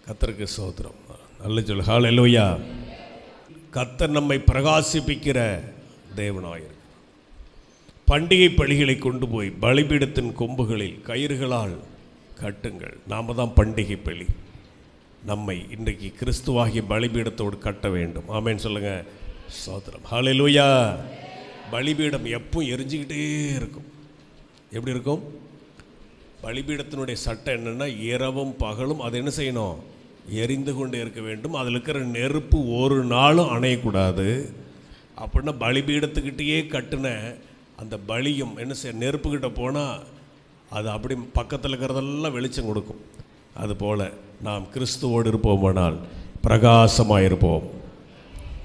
கர்த்தருக்கு ஸ்தோத்திரம். நல்ல சொல். ஹல்லேலூயா. கர்த்தர் நம்மை பிரகாசிப்பிக்கிற தேவனாயிரு. பண்டிகை பலிகளை கொண்டு போய் பலிபீடத்தின் கொம்புகளில் கயிறுகளால் கட்டுங்கள். நாம் தான் பண்டிகை பலி. நம்மை இன்றைக்கு கிறிஸ்துவாகிய பலிபீடத்தோடு கட்ட வேண்டும். ஆமேன்னு சொல்லுங்க. ஸ்தோத்திரம். ஹல்லேலூயா. பலிபீடம் எப்பவும் எரிஞ்சுக்கிட்டே இருக்கும். எப்படி இருக்கும்? பலிபீடத்தினுடைய சட்டம் என்னென்னா, இரவும் பகலும் அது என்ன செய்யணும்? எரிந்து கொண்டே இருக்க வேண்டும். அதில் இருக்கிற நெருப்பு ஒரு நாளும் அணையக்கூடாது. அப்படின்னா பலிபீடத்துக்கிட்டேயே கட்டின அந்த பலியும் என்ன செய்ய, நெருப்புக்கிட்ட போனால் அது அப்படி பக்கத்தில் இருக்கிறதெல்லாம் வெளிச்சம் கொடுக்கும். அதுபோல் நாம் கிறிஸ்துவோடு இருப்போமானால் பிரகாசமாக இருப்போம்.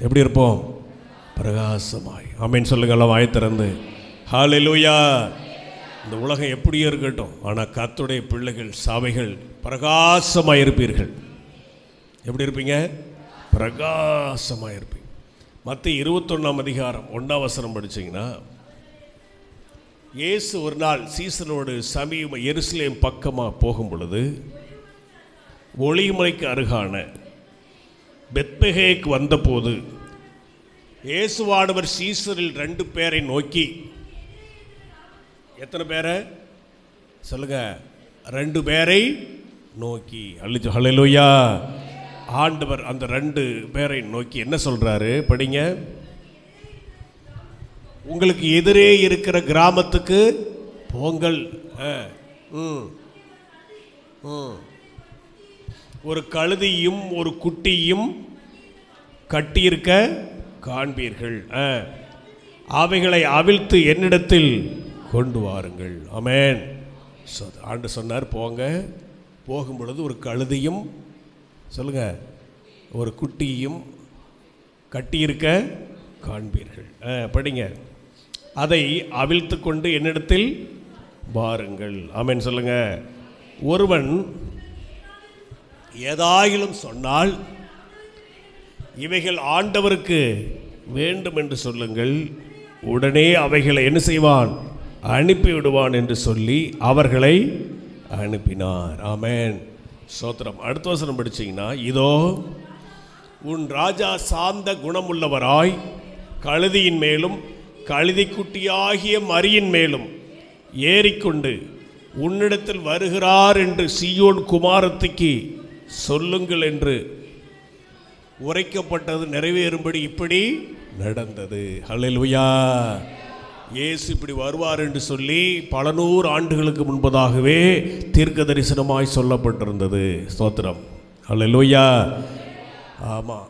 எப்படி இருப்போம்? பிரகாசமாய். ஆமேன்னு சொல்லுங்கள்லாம் வாய் திறந்து. ஹல்லேலூயா. இந்த உலகம் எப்படியே இருக்கட்டும், ஆனால் கர்த்தருடைய பிள்ளைகள் சபைகள் பிரகாசமாக இருப்பீர்கள். எப்படி இருப்பீங்க? பிரகாசமாக இருப்பீங்க. மத்தேயு 21 அதிகாரம் 1 வசனம் படிச்சிங்கன்னா, இயேசு ஒரு நாள் சீசரோடு சமீப எருசலேம் பக்கமாக போகும் பொழுது ஒலிவமலைக்கு அருகான பெத்பகேக்கு வந்தபோது இயேசுவானவர் சீசரில் 2 பேரை நோக்கி, எத்தனை பேரை சொல்லுங்க? 2 பேரை நோக்கி. ஹல்லேலூயா. ஆண்டவர் அந்த 2 பேரை நோக்கி என்ன சொல்றாரு? படிங்க. உங்களுக்கு எதிரே இருக்கிற கிராமத்துக்கு போங்கள். ஒரு கழுதையும் ஒரு குட்டியும் கட்டியிருக்க காண்பீர்கள். அவைகளை அவிழ்த்து என்னிடத்தில் கொண்டு வாருங்கள். ஆமென். ஆண்டு சொன்னார், போங்க. போகும் பொழுது ஒரு கழுதையும் சொல்லுங்க ஒரு குட்டியும் கட்டியிருக்க காண்பீர்கள். படிங்க. அதை அவிழ்த்து கொண்டு என்னிடத்தில் வாருங்கள். ஆமென் சொல்லுங்க. ஒருவன் ஏதாயிலும் சொன்னால் இவைகள் ஆண்டவருக்கு வேண்டும் என்று சொல்லுங்கள், உடனே அவைகளை என்ன செய்வான்? அனுப்பிவிடுவான் என்று சொல்லி அவர்களை அனுப்பினார். ஆமென். ஸ்தோத்திரம். அடுத்த வசனம் படிச்சீங்கன்னா, இதோ உன் ராஜா சாந்த குணமுள்ளவராய் கழுதியின் மேலும் கழுதைக்குட்டியாகிய மரியின் மேலும் ஏறிக்கொண்டு உன்னிடத்தில் வருகிறார் என்று சீயோன் குமாரத்திக்கு சொல்லுங்கள் என்று உரைக்கப்பட்டது நிறைவேறும்படி இப்படி நடந்தது. ஹல்லேலூயா. இயேசு இப்படி வருவார் என்று சொல்லி பல நூறு ஆண்டுகளுக்கு முன்பதாகவே தீர்க்க தரிசனமாய் சொல்லப்பட்டிருந்தது. ஸ்தோத்திரம். ஹல்லேலூயா. ஆமாம்,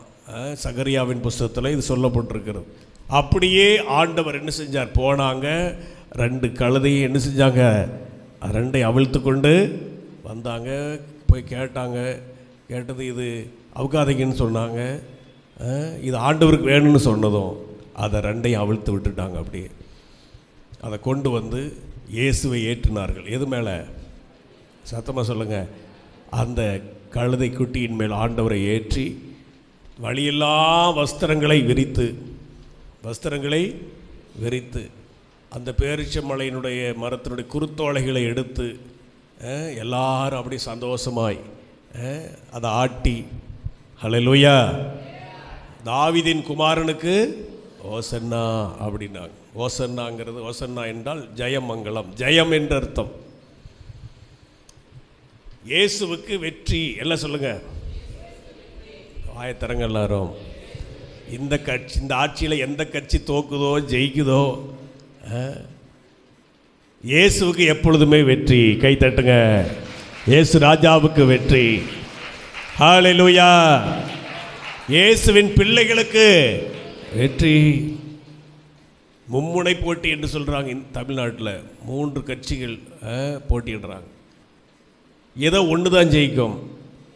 சகரியாவின் புஸ்தகத்தில் இது சொல்லப்பட்டிருக்கிறது. அப்படியே ஆண்டவர் என்ன செஞ்சார்? போனாங்க, 2 கழுதையை என்ன செஞ்சாங்க? 2 அவிழ்த்து கொண்டு வந்தாங்க. போய் கேட்டாங்க. கேட்டது, இது அவுக்காதீங்கன்னு சொன்னாங்க. இது ஆண்டவருக்கு வேணும்னு சொன்னதும் அதை 2ஐயும் அவிழ்த்து விட்டுட்டாங்க. அப்படியே அதை கொண்டு வந்து இயேசுவை ஏற்றினார்கள். எது மேலே? சத்தமாக சொல்லுங்கள். அந்த கழுதை குட்டியின் மேல் ஆண்டவரை ஏற்றி வழியெல்லாம் வஸ்திரங்களை விரித்து அந்த பேரீச்சம்பழத்தினுடைய மரத்தினுடைய குருத்தோலைகளை எடுத்து எல்லாரும் அப்படி சந்தோஷமாய் அதை ஆட்டி, ஹல்லேலூயா, தாவீதின் குமாரனுக்கு ஓசன்னா அப்படின்னாங்க. ஓசன்னாங்கிறது, ஓசன்னா என்றால் ஜெயமங்கலம், ஜெயம் என்ற அர்த்தம். இயேசுவுக்கு வெற்றி. எல்லாம் சொல்லுங்க. ஆயத்தரங்க எல்லாரும். இந்த கட்சி, இந்த ஆட்சியில் எந்த கட்சி தோக்குதோ ஜெயிக்குதோ, இயேசுவுக்கு எப்பொழுதுமே வெற்றி. கை தட்டுங்க. இயேசு ராஜாவுக்கு வெற்றி. ஹல்லேலூயா. இயேசுவின் பிள்ளைகளுக்கு வெற்றி. மும்முனை போட்டி என்று சொல்கிறாங்க. தமிழ்நாட்டில் 3 கட்சிகள் போட்டிடுறாங்க. ஏதோ ஒன்று தான் ஜெயிக்கும்,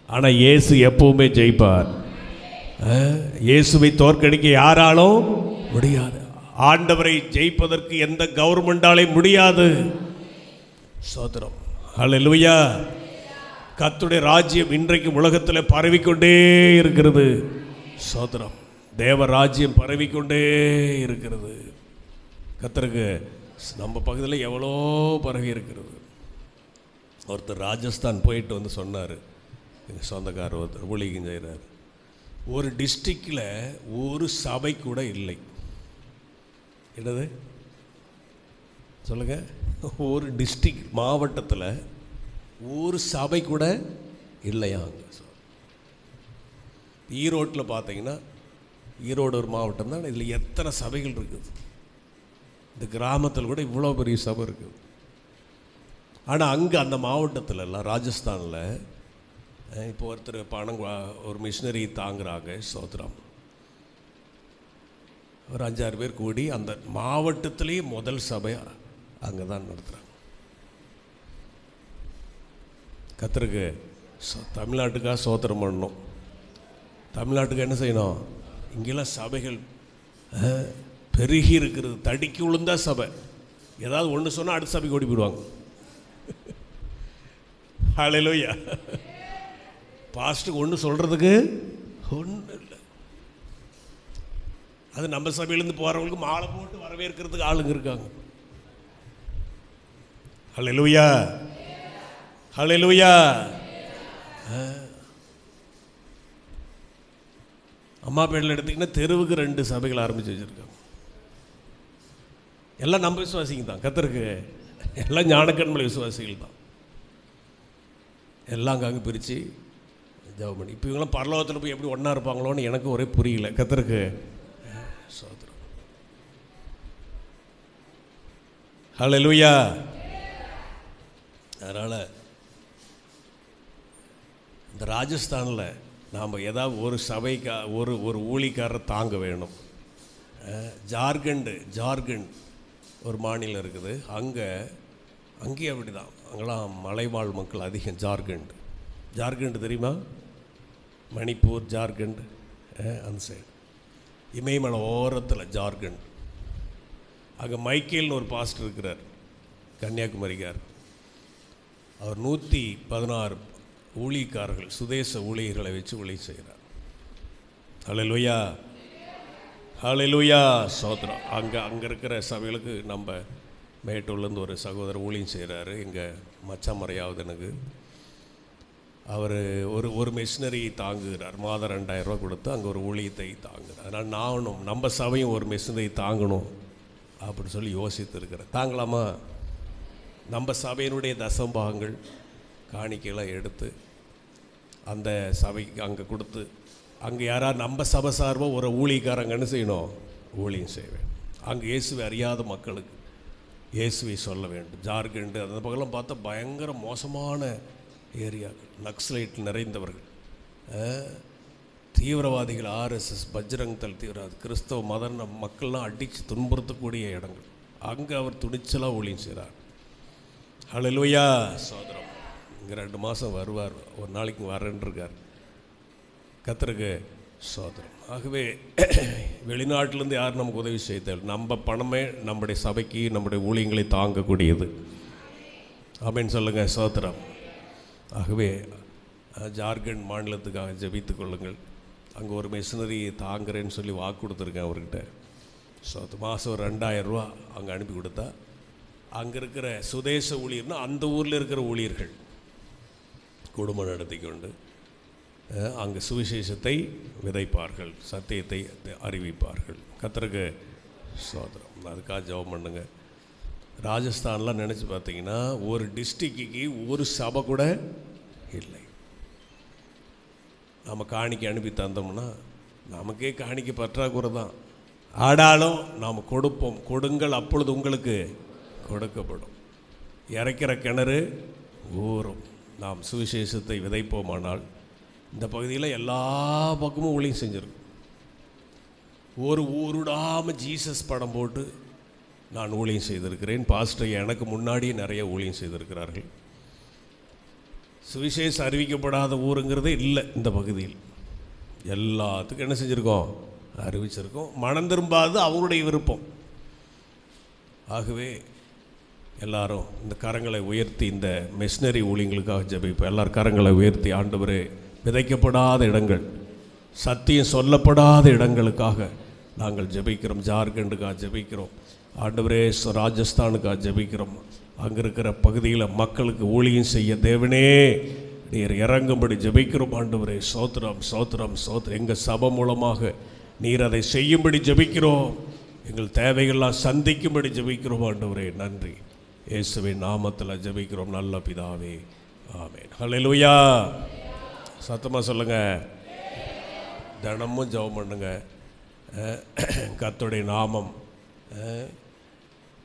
ஆனால் இயேசு எப்பவுமே ஜெயிப்பார். இயேசுவை தோற்கடிக்க யாராலும் முடியாது. ஆண்டவரை ஜெயிப்பதற்கு எந்த கவர்மெண்டாலே முடியாது. ஸ்தோத்திரம். ஹல்லேலூயா. கர்த்தருடைய ராஜ்யம் இன்றைக்கு உலகத்தில் பரவிக்கொண்டே இருக்கிறது. ஸ்தோத்திரம். தேவ ராஜ்யம் பரவிக்கொண்டே இருக்கிறது. கர்த்தருக்கு நம்ம பகுதியில் எவ்வளோ பரவி இருக்கிறது. ஒருத்தர் ராஜஸ்தான் போயிட்டு வந்து சொன்னார், எங்கள் சொந்தக்காரர் ஒருத்தர் ஊழியம் செய்கிறார். ஒரு டிஸ்ட்ரிக்டில் ஒரு சபை கூட இல்லை. என்னது சொல்லுங்கள்? ஒரு டிஸ்ட்ரிக்ட் மாவட்டத்தில் ஒரு சபை கூட இல்லையாங்க. ஈரோட்டில் பார்த்தீங்கன்னா, ஈரோடு ஒரு மாவட்டம் தான், இதில் எத்தனை சபைகள் இருக்குது. இந்த கிராமத்தில் கூட இவ்வளோ பெரிய சபை இருக்குது. ஆனால் அங்கே அந்த மாவட்டத்தில் எல்லாம், ராஜஸ்தானில் இப்போ ஒருத்தர் பணம் ஒரு மிஷினரி தாங்குறாங்க, சோத்ரம். ஒரு 5-6 பேர் கூடி அந்த மாவட்டத்திலேயே முதல் சபையாக அங்கே தான் நடத்துகிறாங்க. கர்த்தருக்கு தமிழ்நாட்டுக்காக சோத்திரம் பண்ணணும். தமிழ்நாட்டுக்கு என்ன செய்யணும்? இங்கெல்லாம் சபைகள் பெருகி இருக்கிறது. தடிக்கு விழுந்தா சபை. ஏதாவது ஒன்று சொன்னால் அடுத்த சபைக்கு ஓடி போயிடுவாங்க. ஹல்லேலூயா. பாஸ்ட்டுக்கு ஒன்று சொல்கிறதுக்கு ஒன்றும் இல்லை. அது நம்ம சபையிலேருந்து போகிறவங்களுக்கு மாலை போட்டு வரவேற்கிறதுக்கு ஆளுங்க இருக்காங்க. ஹல்லேலூயா, ஹல்லேலூயா. அம்மாப்பேட்டில் எடுத்திங்கன்னா தெருவுக்கு 2 சபைகள் ஆரம்பித்து வச்சுருக்காங்க. எல்லாம் நம்ம விசுவாசிங்க தான். கர்த்தருக்கு எல்லாம் ஞானக்கண்மலை விசுவாசிகள் தான். எல்லாம் அங்கே பிரித்து ஜெபம் பண்ணி, இப்போ இவங்களாம் பரலோகத்தில் போய் எப்படி ஒன்றா இருப்பாங்களோன்னு எனக்கு ஒரே புரியல. கர்த்தருக்கு சோதரம். ஹல்லேலூயா. அதனால் இந்த ராஜஸ்தானில் நாம் ஏதாவது ஒரு சபைக்கா ஒரு ஊழிக்காரரை தாங்க வேணும். ஜார்க்கண்ட் ஒரு மாநிலம் இருக்குது. அங்கேயும் அப்படி தான். அங்கெல்லாம் மலைவாழ் மக்கள் அதிகம். ஜார்க்கண்ட் தெரியுமா? மணிப்பூர், ஜார்க்கண்ட் அந்த சைடு இமயமலை ஓரத்தில் ஜார்க்கண்ட். அங்கே மைக்கேல்னு ஒரு பாஸ்டர் இருக்கிறார், கன்னியாகுமரிக்கார். அவர் 116 ஊழியக்காரர்கள், சுதேச ஊழியர்களை வச்சு ஊழியம் செய்கிறார். ஹல்லேலூயா, ஹல்லேலூயா, சோத்ரம். அங்கே இருக்கிற சபைகளுக்கு நம்ம மேட்டூர்லேருந்து ஒரு சகோதரர் ஊழியம் செய்கிறாரு. எங்கள் மச்சான் மறையாவது எனக்கு. அவர் ஒரு மிஷினரி தாங்குகிறார். மாதம் 2000 ரூபா கொடுத்து அங்கே ஒரு ஊழியத்தை தாங்குகிறார். அதனால் நானும் நம்ம சபையும் ஒரு மிஷினரி தாங்கணும் அப்படின்னு சொல்லி யோசித்து இருக்கிறேன். தாங்கலாமா? நம்ம சபையினுடைய தசம்பாகங்கள் காணிக்கையெல்லாம் எடுத்து அந்த சபைக்கு அங்கே கொடுத்து, அங்கே யாராவது நம்ம சபை சார்பாக ஒரு ஊழியக்காரங்கன்னு செய்யணும், ஊழியம் செய்வேன். அங்கே இயேசுவை அறியாத மக்களுக்கு இயேசுவை சொல்ல வேண்டும். ஜார்க்கண்ட் அந்த பக்கம்லாம் பார்த்தா பயங்கர மோசமான ஏரியாக்கள், நக்சலைட் நிறைந்தவர்கள், தீவிரவாதிகள், RSS, பஜ்ரங் தள் தீவிரவாதி, கிறிஸ்தவ மத மக்கள்லாம் அடித்து துன்புறுத்தக்கூடிய இடங்கள். அங்கே அவர் துணிச்சலாக ஊழியம் செய்கிறார். ஹல்லேலூயா, சோதரம். இங்கே 2 மாதம் வருவார், ஒரு நாளைக்கு வரேன்ருக்கார். கர்த்தருக்கு சோதரம். ஆகவே வெளிநாட்டிலேருந்து யார் நமக்கு உதவி செய்தால் நம்ம பணமே நம்முடைய சபைக்கு நம்முடைய ஊழியங்களை தாங்கக்கூடியது. அப்படின்னு சொல்லுங்கள், சோதரம். ஆகவே ஜார்க்கண்ட் மாநிலத்துக்காக ஜெபித்து கொள்ளுங்கள். அங்கே ஒரு மிஷினரி தாங்குறேன்னு சொல்லி வாக்கு கொடுத்துருக்கேன் அவர்கிட்ட. ஸோ மாதம் ஒரு 2000 ரூபா அங்கே அனுப்பி கொடுத்தா, அங்கே இருக்கிற சுதேச ஊழியர்னா அந்த ஊரில் இருக்கிற ஊழியர்கள் குடும்பம் நடத்தி கொண்டு அங்கே சுவிசேஷத்தை விதைப்பார்கள், சத்தியத்தை அறிவிப்பார்கள். கர்த்தருக்கு சோதரம். அதுக்காக ஜெபம் பண்ணுங்க. ராஜஸ்தான்லாம் நினச்சி பார்த்தீங்கன்னா ஒரு டிஸ்ட்ரிக்டுக்கு ஒரு சபை கூட இல்லை. நம்ம காணிக்கை அனுப்பி தந்தோம்னா நமக்கே காணிக்கை பற்றாக்குறை தான். ஆடாலும் நாம் கொடுப்போம். கொடுங்கள், அப்பொழுது உங்களுக்கு கொடுக்கப்படும். இறைக்கிற கிணறு ஊறும். நாம் சுவிசேஷத்தை விதைப்போமானால் இந்த பகுதியில் எல்லா பக்கமும் ஊழியம் செஞ்சுருக்கும். ஒரு ஊருடாமல் ஜீசஸ் படம் போட்டு நான் ஊழியம் செய்திருக்கிறேன். பாஸ்டர் எனக்கு முன்னாடியே நிறைய ஊழியம் செய்திருக்கிறார்கள். சுவிசேஷம் அறிவிக்கப்படாத ஊருங்கிறதே இல்லை இந்த பகுதியில். எல்லாத்துக்கும் என்ன செஞ்சுருக்கோம்? அறிவிச்சிருக்கோம். மனம் திரும்பாது அவங்களுடைய விருப்பம். ஆகவே எல்லாரும் இந்த கரங்களை உயர்த்தி இந்த மிஷினரி ஊழியங்களுக்காக ஜெபிப்போம். எல்லாரும் கரங்களை உயர்த்தி, ஆண்டவரே, விதைக்கப்படாத இடங்கள், சத்தியம் சொல்லப்படாத இடங்களுக்காக நாங்கள் ஜெபிக்கிறோம். ஜார்க்கண்டுக்காக ஜெபிக்கிறோம். ஆண்டவரே, ராஜஸ்தானுக்காக ஜெபிக்கிறோம். அங்கே இருக்கிற பகுதியில் மக்களுக்கு ஊழியம் செய்ய தேவனே நீர் இறங்கும்படி ஜெபிக்கிறோம் ஆண்டவரே. ஸ்தோத்திரம் ஸ்தோத்திரம் ஸ்தோத்திரம். எங்கள் சபை மூலமாக நீர் அதை செய்யும்படி ஜெபிக்கிறோம். எங்கள் தேவைகள்லாம் சந்திக்கும்படி ஜெபிக்கிறோம் ஆண்டவரே. நன்றி. இயேசுவின் நாமத்தில் ஜெபிக்கிறோம் நல்ல பிதாவே, ஆமென். ஹல்லேலூயா. சத்தமாக சொல்லுங்க. தினமும் ஜெபம் பண்ணுங்க. கர்த்தருடைய நாமம்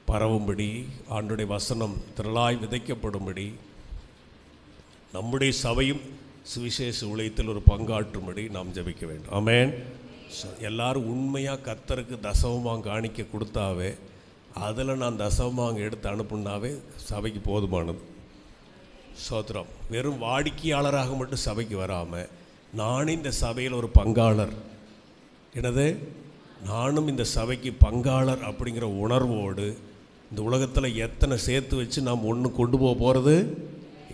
பரவும்படி, ஆண்டுடைய வசனம் திரளாய் விதைக்கப்படும்படி, நம்முடைய சபையும் சுவிசேஷ ஊழியத்தில் ஒரு பங்காற்றும்படி நாம் ஜெபிக்க வேண்டும். ஆமென். எல்லாரும் உண்மையாக கர்த்தருக்கு தசமமாக காணிக்க கொடுத்தாவே, அதில் நான் தசமமாக எடுத்து அனுப்புனாவே சபைக்கு போதுமானது. ஸ்தோத்திரம். வெறும் வாடிக்கையாளராக மட்டும் சபைக்கு வராமல், நானும் இந்த சபையில் ஒரு பங்காளர், எனது நானும் இந்த சபைக்கு பங்காளர் அப்படிங்கிற உணர்வோடு இந்த உலகத்தில் எத்தனை சேர்த்து வச்சு நாம் ஒன்று கொண்டு போக போகிறது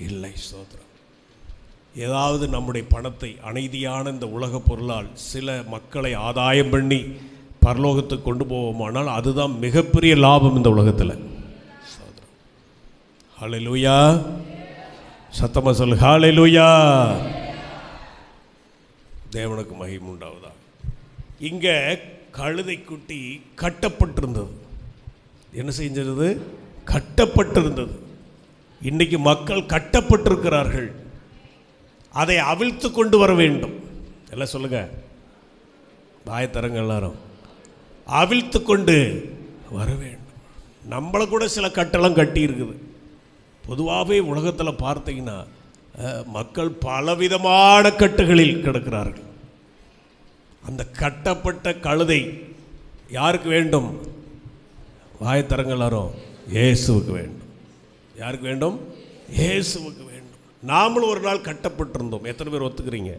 இல்லை. ஸ்தோத்திரம். ஏதாவது நம்முடைய பணத்தை அநீதியான இந்த உலக பொருளால் சில மக்களை ஆதாயம் பண்ணி பரலோகத்துக்கு கொண்டு போவோமானால் அதுதான் மிகப்பெரிய லாபம் இந்த உலகத்தில். ஸ்தோத்திரம். ஹல்லேலூயா. சத்தமாக சொல்லு. ஹல்லேலூயா. தேவனுக்கு மகிமை உண்டாவதா. இங்கே கழுதை குட்டி கட்டப்பட்டிருந்தது. என்ன செஞ்சது? கட்டப்பட்டிருந்தது. இன்றைக்கு மக்கள் கட்டப்பட்டிருக்கிறார்கள். அதை அவிழ்த்து கொண்டு வர வேண்டும். எல்லாம் சொல்லுங்க. வாயத்தரங்க எல்லாரும். அவிழ்த்து கொண்டு வர வேண்டும். நம்மளை கூட சில கட்டெல்லாம் கட்டி இருக்குது. பொதுவாகவே உலகத்தில் பார்த்தீங்கன்னா மக்கள் பலவிதமான கட்டுகளில் கிடக்கிறார்கள். அந்த கட்டப்பட்ட கழுதை யாருக்கு வேண்டும்? வாயத்தரங்க எல்லாரும். இயேசுவுக்கு வேண்டும். யாருக்கு வேண்டும்? இயேசுவுக்கு வேண்டும். நாமளும் ஒரு நாள் கட்டப்பட்டிருந்தோம். எத்தனை பேர் ஒத்துக்கிறீங்க?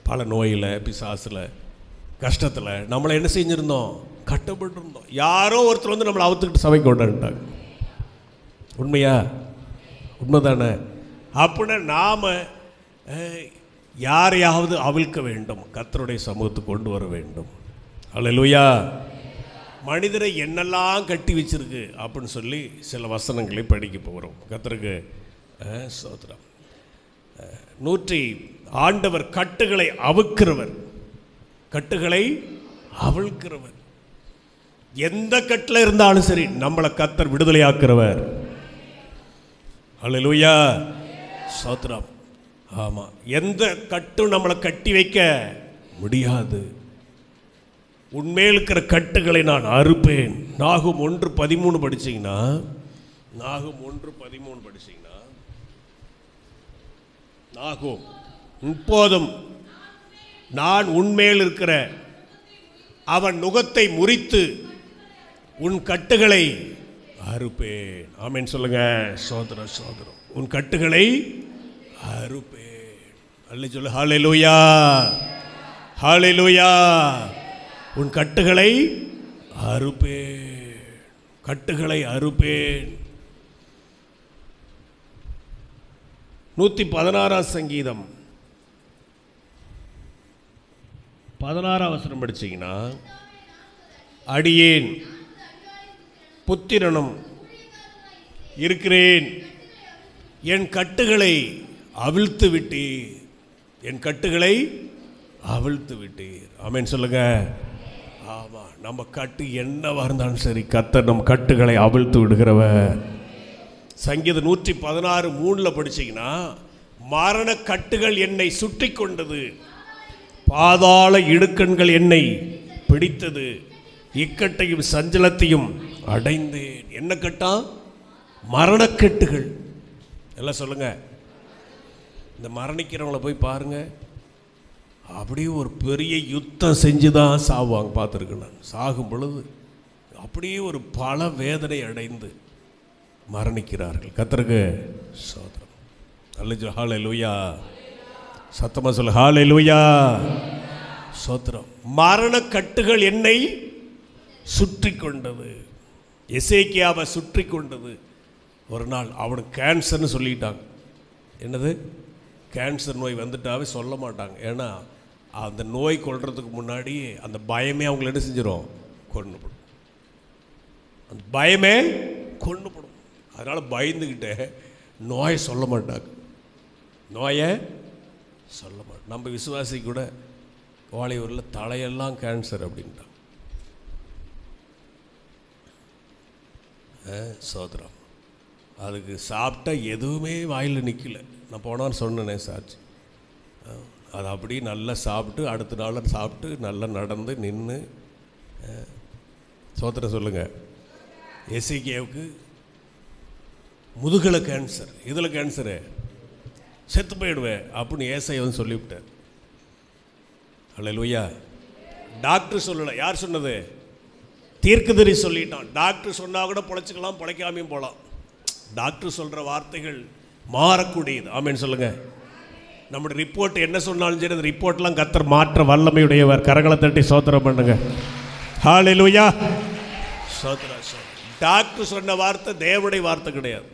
பல நோயில், பிசாசில், கஷ்டத்தில் நம்மளை என்ன செஞ்சுருந்தோம்? கட்டப்பட்டிருந்தோம். யாரோ ஒருத்தர் வந்து நம்மளை அவுத்துக்கிட்டு சபைக்கு கொண்டாண்டாங்க. உண்மையா? உண்மைதானே? அப்படின்னா நாம் யாரையாவது அவிழ்க்க வேண்டும், கர்த்தருடைய சமூகத்துக்கு கொண்டு வர வேண்டும். ஹல்லேலூயா. மனிதரை என்னெல்லாம் கட்டி வச்சிருக்கு அப்படின்னு சொல்லி சில வசனங்களை படிக்க போகிறோம். கர்த்தருக்கு ஸ்தோத்திரம். ஆண்டவர் கட்டுகளை அவிழ்க்கிறவர், கட்டுகளை அவிழ்க்கிறவர். எந்த கட்டில் இருந்தாலும் சரி நம்மளை கர்த்தர் விடுதலையாக்குறவர். ஹல்லேலூயா. ஸ்தோத்திரம். ஆமாம். எந்த கட்டும் நம்மளை கட்டி வைக்க முடியாது. உண்மையில் இருக்கிற கட்டுகளை நான் அறுப்பேன். நாகும் 1:13 படிச்சிங்கன்னா, நாகும் 1:13 படிச்சிங்கன்னா, நாகும் இப்போதும் நான் உண்மையில் இருக்கிற அவன் நுகத்தை முறித்து உன் கட்டுகளை அறுப்பேன். ஆமென் சொல்லுங்க. சோதரம் சோதரம். உன் கட்டுகளை அறுப்பேன். அல்ல சொல்லு. ஹல்லேலூயா. ஹல்லேலூயா. உன் கட்டுகளை அறுப்பேன். கட்டுகளை அறுப்பேன். 116 சங்கீதம் 16 வசனம் படிச்சீங்கன்னா, அடியேன் புத்திரனும் இருக்கிறேன், என் கட்டுகளை அவிழ்த்து விட்டீர். என் கட்டுகளை அவிழ்த்து விட்டீர். ஆமென் சொல்லுங்க. ஆமாம். நம்ம கட்டு என்னவா இருந்தாலும் சரி, கர்த்தர் நம் கட்டுகளை அவிழ்த்து விடுகிறவர். சங்கீதம் 116:3 படிச்சீங்கன்னா, மரண கட்டுகள் என்னை சுற்றி கொண்டது, பாதாள இடுக்கண்கள் என்னை பிடித்தது, இக்கட்டையும் சஞ்சலத்தையும் அடைந்தேன். என்ன கட்டா? மரணக்கட்டுகள். எல்லாம் சொல்லுங்க. இந்த மரணிக்கிறவங்கள போய் பாருங்க, அப்படியே ஒரு பெரிய யுத்தம் செஞ்சு தான் சாவாங்க. பார்த்துருக்கேன் நான். சாகும் பொழுது அப்படியே ஒரு பல வேதனை அடைந்து மரணிக்கிறார்கள். கர்த்தருக்கு ஸ்தோத்திரம். அல்லேலூயா. ஹல்லேலூயா. சத்தமா சொல்லு. ஹல்லேலூயா. ஸ்தோத்திரம். மரணக்கட்டுகள் என்னை சுற்றி கொண்டது. எசேக்கியாவை சுற்றி கொண்டது. ஒரு நாள் அவனுக்கு கேன்சர்னு சொல்லிட்டாங்க. என்னது? கேன்சர் நோய் வந்துட்டாவே சொல்ல மாட்டாங்க. ஏன்னா அந்த நோய் கொள்றதுக்கு முன்னாடி அந்த பயமே அவங்களை என்ன செஞ்சிடும்? கொன்னுப்படும். அந்த பயமே கொன்னுப்படும். அதனால் பயந்துக்கிட்டே நோயை சொல்ல மாட்டாங்க. நோயை சொல்ல மாட்டோம். நம்ம விசுவாசி கூட வாலியூரில் தலையெல்லாம் கேன்சர் அப்படின்ட்டான். சோதரம் அதுக்கு சாப்பிட்டா எதுவுமே வாயில் நிற்கல. நான் போனான்னு சொன்னேனே சாட்சி. அது அப்படி நல்லா சாப்பிட்டு அடுத்த நாள் சாப்பிட்டு நல்லா நடந்து நின்று சோத்திரம் சொல்லுங்கள். எசேக்கியாவுக்கு முதுகில் கேன்சர், இதில் கேன்சரு, செத்து போயிடுவேன் அப்படின்னு ஏசாயா வந்து சொல்லிவிட்டார். அல்லேலூயா. டாக்டர் சொல்லலை. யார் சொன்னது? தீர்க்கதரிசி சொல்லிட்டான். டாக்டர் சொன்னால் கூட பொழைச்சிக்கலாம், பொழைக்காமையும் போகலாம். டாக்டர் சொல்கிற வார்த்தைகள் மாறக்கூடியது. ஆமேன்னு சொல்லுங்கள். நம்முடைய ரிப்போர்ட் என்ன சொன்னாலும் சரி, அந்த ரிப்போர்ட்லாம் கர்த்தர் மாற்ற வல்லமையுடையவர். கரங்களை தட்டி சோத்திரம் பண்ணுங்க. ஹல்லேலூயா. சோத்திரம். டாக்டர் சொன்ன வார்த்தை தேவனுடைய வார்த்தை கிடையாது.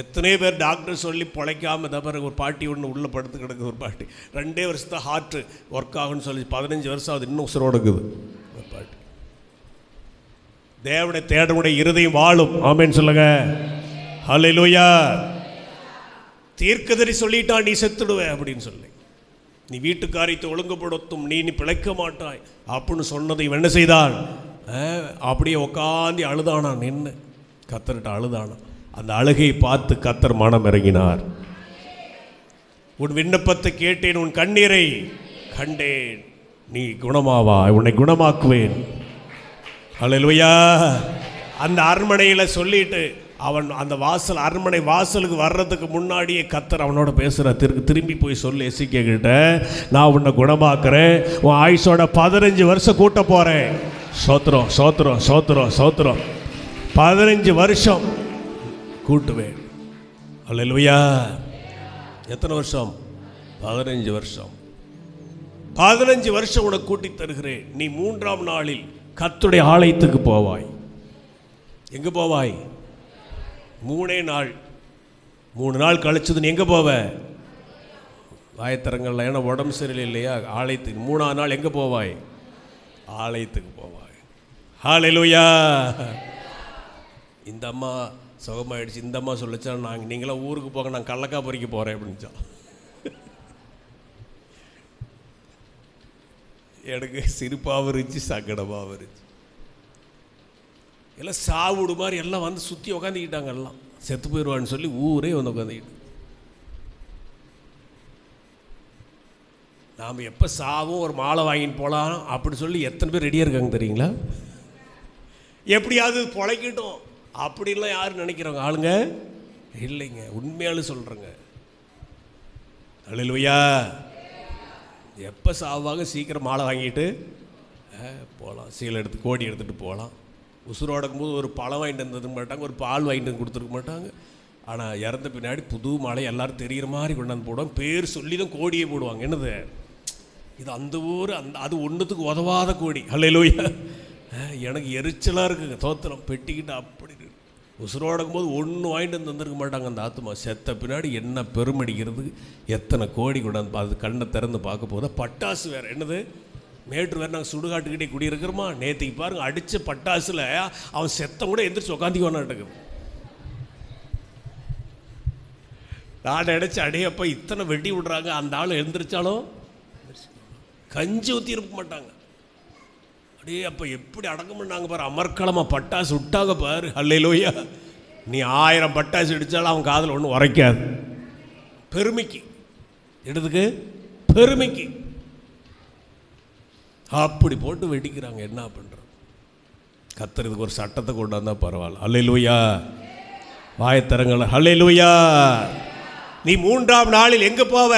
எத்தனை பேர் டாக்டர் சொல்லி பொழைக்காமல் தவிர ஒரு பாட்டி ஒன்று உள்ளே படுத்து கிடக்குது. ஒரு பாட்டி 2 வருஷத்தை ஹார்ட் ஒர்க் ஆகுன்னு சொல்லி 15 வருஷம் அது இன்னும் உசுரோடு இருக்குது. ஒரு பாட்டி தேவனுடைய தேடனுடைய இருதயம் வாழும். ஆமேன்னு சொல்லுங்க. ஹல்லேலூயா. தீர்க்கதரிசி சொல்லிட்டான் நீ செத்துடுவே அப்படின்னு சொல்லி, நீ வீட்டு காரியத்தை ஒழுங்குபடுத்தும், நீ பிழைக்க மாட்டாய் அப்படின்னு சொன்னதை என்ன செய்தான்? அப்படியே உட்காந்து அழுதானா, நின்று கர்த்தர்கிட்ட அழுதானா. அந்த அழுகையை பார்த்து கர்த்தர் மனம் இறங்கினார். உன் விண்ணப்பத்தை கேட்டேன், உன் கண்ணீரை கண்டேன், நீ குணமாவா, உன்னை குணமாக்குவேன். ஹல்லேலூயா. அந்த அரண்மனையில் சொல்லிட்டு அவன் அந்த வாசல், அரண்மனை வாசலுக்கு வர்றதுக்கு முன்னாடியே கர்த்தர் அவனோட பேசுகிற. திரும்பி போய் சொல்லி எசேக்கியா கிட்ட, நான் உன்னை குணமாக்குறேன், உன் ஆயுசோட 15 வருஷம் கூட்ட போகிறேன். சோத்திரம் சோத்திரம் சோத்திரம் சோத்திரம். 15 வருஷம் கூட்டுவேன். அல்லேலூயா. எத்தனை வருஷம்? 15 வருஷம். 15 வருஷம் உனக்கு கூட்டி தருகிறேன். நீ 3ஆம் நாளில் கர்த்தருடைய ஆலயத்துக்கு போவாய். எங்கே போவாய்? 3 நாள். 3 நாள் கழிச்சது நீ எங்கே போவ? வாயத்தரங்கள்ல. ஏன்னா உடம்பு சரியில்லை இல்லையா, ஆலயத்துக்கு. 3ஆம் நாள் எங்கே போவாய்? ஆலயத்துக்கு போவாய். ஹல்லேலூயா. இந்த அம்மா சுகமாயிடுச்சு. இந்த அம்மா சொல்லிச்சா, நீங்களாம் ஊருக்கு போக, நான் கடலக்காய் பறிக்க போகிறேன் அப்படின்ச்சா. எனக்கு சிரிப்பாகவும் இருந்துச்சு, சங்கடமாகவும் இருந்துச்சு. எல்லாம் சாவுடு மாதிரி எல்லாம் வந்து சுற்றி உக்காந்துக்கிட்டாங்க. எல்லாம் செத்து போயிடுவான்னு சொல்லி ஊரே வந்து உட்காந்துக்கிட்டு. நாம் எப்போ சாவும் ஒரு மாலை வாங்கிட்டு போகலாம் அப்படி சொல்லி எத்தனை பேர் ரெடியாக இருக்காங்க தெரியுங்களா? எப்படியாவது பொழைக்கட்டும் அப்படின்லாம் யாரும் நினைக்கிறவங்க ஆளுங்க இல்லைங்க. உண்மையாலும் சொல்கிறேங்க. அல்லேலூயா. எப்போ சாவாங்க சீக்கிரம் மாலை வாங்கிட்டு போகலாம். சீலை எடுத்து கோடி எடுத்துகிட்டு போகலாம். உசுரோடக்கும் போது ஒரு பழம் வாங்கிட்டு வந்துருக்க மாட்டாங்க, ஒரு பால் வாங்கிட்டு வந்து கொடுத்துருக்க மாட்டாங்க. ஆனால் இறந்த பின்னாடி புது மாலை எல்லோரும் தெரிகிற மாதிரி கொண்டாந்து போடுவாங்க. பேர் சொல்லி தான் கோடியே போடுவாங்க. என்னது இது? அந்த ஊர் அது ஒன்றுத்துக்கு உதவாத கோடி. அல்லேலூயா. எனக்கு எரிச்சலாக இருக்குங்க. தோத்திரம் பெட்டிக்கிட்டு அப்படி உசுரோடக்கும் போது ஒன்று வாங்கிட்டு வந்து வந்துருக்க மாட்டாங்க. அந்த ஆத்மா செத்த பின்னாடி என்ன பெருமடிக்கிறதுக்கு எத்தனை கோடி கொண்டாந்து அது கண்ணை திறந்து பார்க்க போதா. பட்டாசு வேறு. என்னது? மேட்ரு வேறு. நாங்கள் சுடுகாட்டுக்கிட்டே குடியிருக்கிறோமா. நேற்றுக்கு பாருங்கள், அடித்த பட்டாசில் அவன் செத்தம் கூட எந்திரிச்சு உக்காந்திக்குவானாட்டுக்குது. நான் நினச்சி அடையப்போ இத்தனை வெட்டி விடுறாங்க, அந்த ஆள் எழுந்திரிச்சாலும் கஞ்சி ஊற்றி இருக்க மாட்டாங்க. அப்படியே அப்போ எப்படி அடக்கம் பண்ணாங்க பாரு. அமர்க்களமாக பட்டாசு விட்டாங்க பாரு. அல்லேலூயா. நீ 1000 பட்டாசு அடித்தாலும் அவன் காதில் ஒன்றும் உரைக்காது. பெருமைக்கு. எடுத்துக்கு பெருமைக்கு அப்படி போட்டு வெடிக்கிறாங்க. என்ன பண்ணுறோம்? கர்த்தர் இதுக்கு ஒரு சட்டத்தை கொண்டு வந்தால் பரவாயில்ல. அல்லேலூயா. வாயத்தரங்கள. அல்லேலூயா. நீ 3ஆம் நாளில் எங்கே போவ?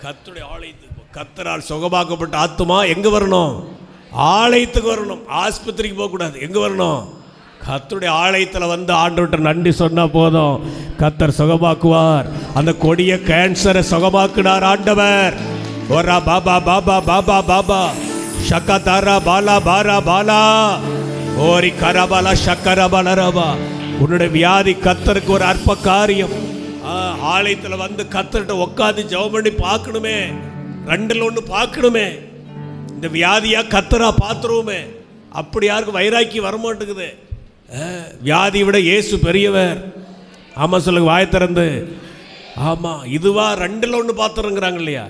கர்த்தருடைய ஆலயத்துக்கு. கர்த்தரால் சுகமாக்கப்பட்ட ஆத்துமா எங்கே வரணும்? ஆலயத்துக்கு வரணும். ஆஸ்பத்திரிக்கு போகக்கூடாது. எங்கே வரணும்? கர்த்தருடைய ஆலயத்தில் வந்து ஆண்டவர்கிட்ட நன்றி சொன்னால் போதும், கர்த்தர் சுகமாக்குவார். அந்த கொடிய கேன்சரை சுகமாக்குனார் ஆண்டவர். ஓரா பாபா பாபா பாபா பாபா ஷக்கதாரா பாலா பாரா பாலா ஓரி கரபாலா ஷக்கர பலரபா. உன்னுடைய வியாதி கர்த்தருக்கு ஒரு அற்ப காரியம். ஆலயத்தில் வந்து கர்த்தர்கிட்ட உட்காந்து ஜெபம் பண்ணி பார்க்கணுமே. 2ல் 1 பார்க்கணுமே. இந்த வியாதியா கர்த்தரா பார்த்துருவோமே. அப்படி யாருக்கும் வைராக்கி வரமாட்டேங்குது. வியாதியை விட இயேசு பெரியவர். ஆமாம் சொல்லுங்க. வாயை திறந்து ஆமாம், இதுவா 2ல் 1 பாத்திரங்கிறாங்க இல்லையா?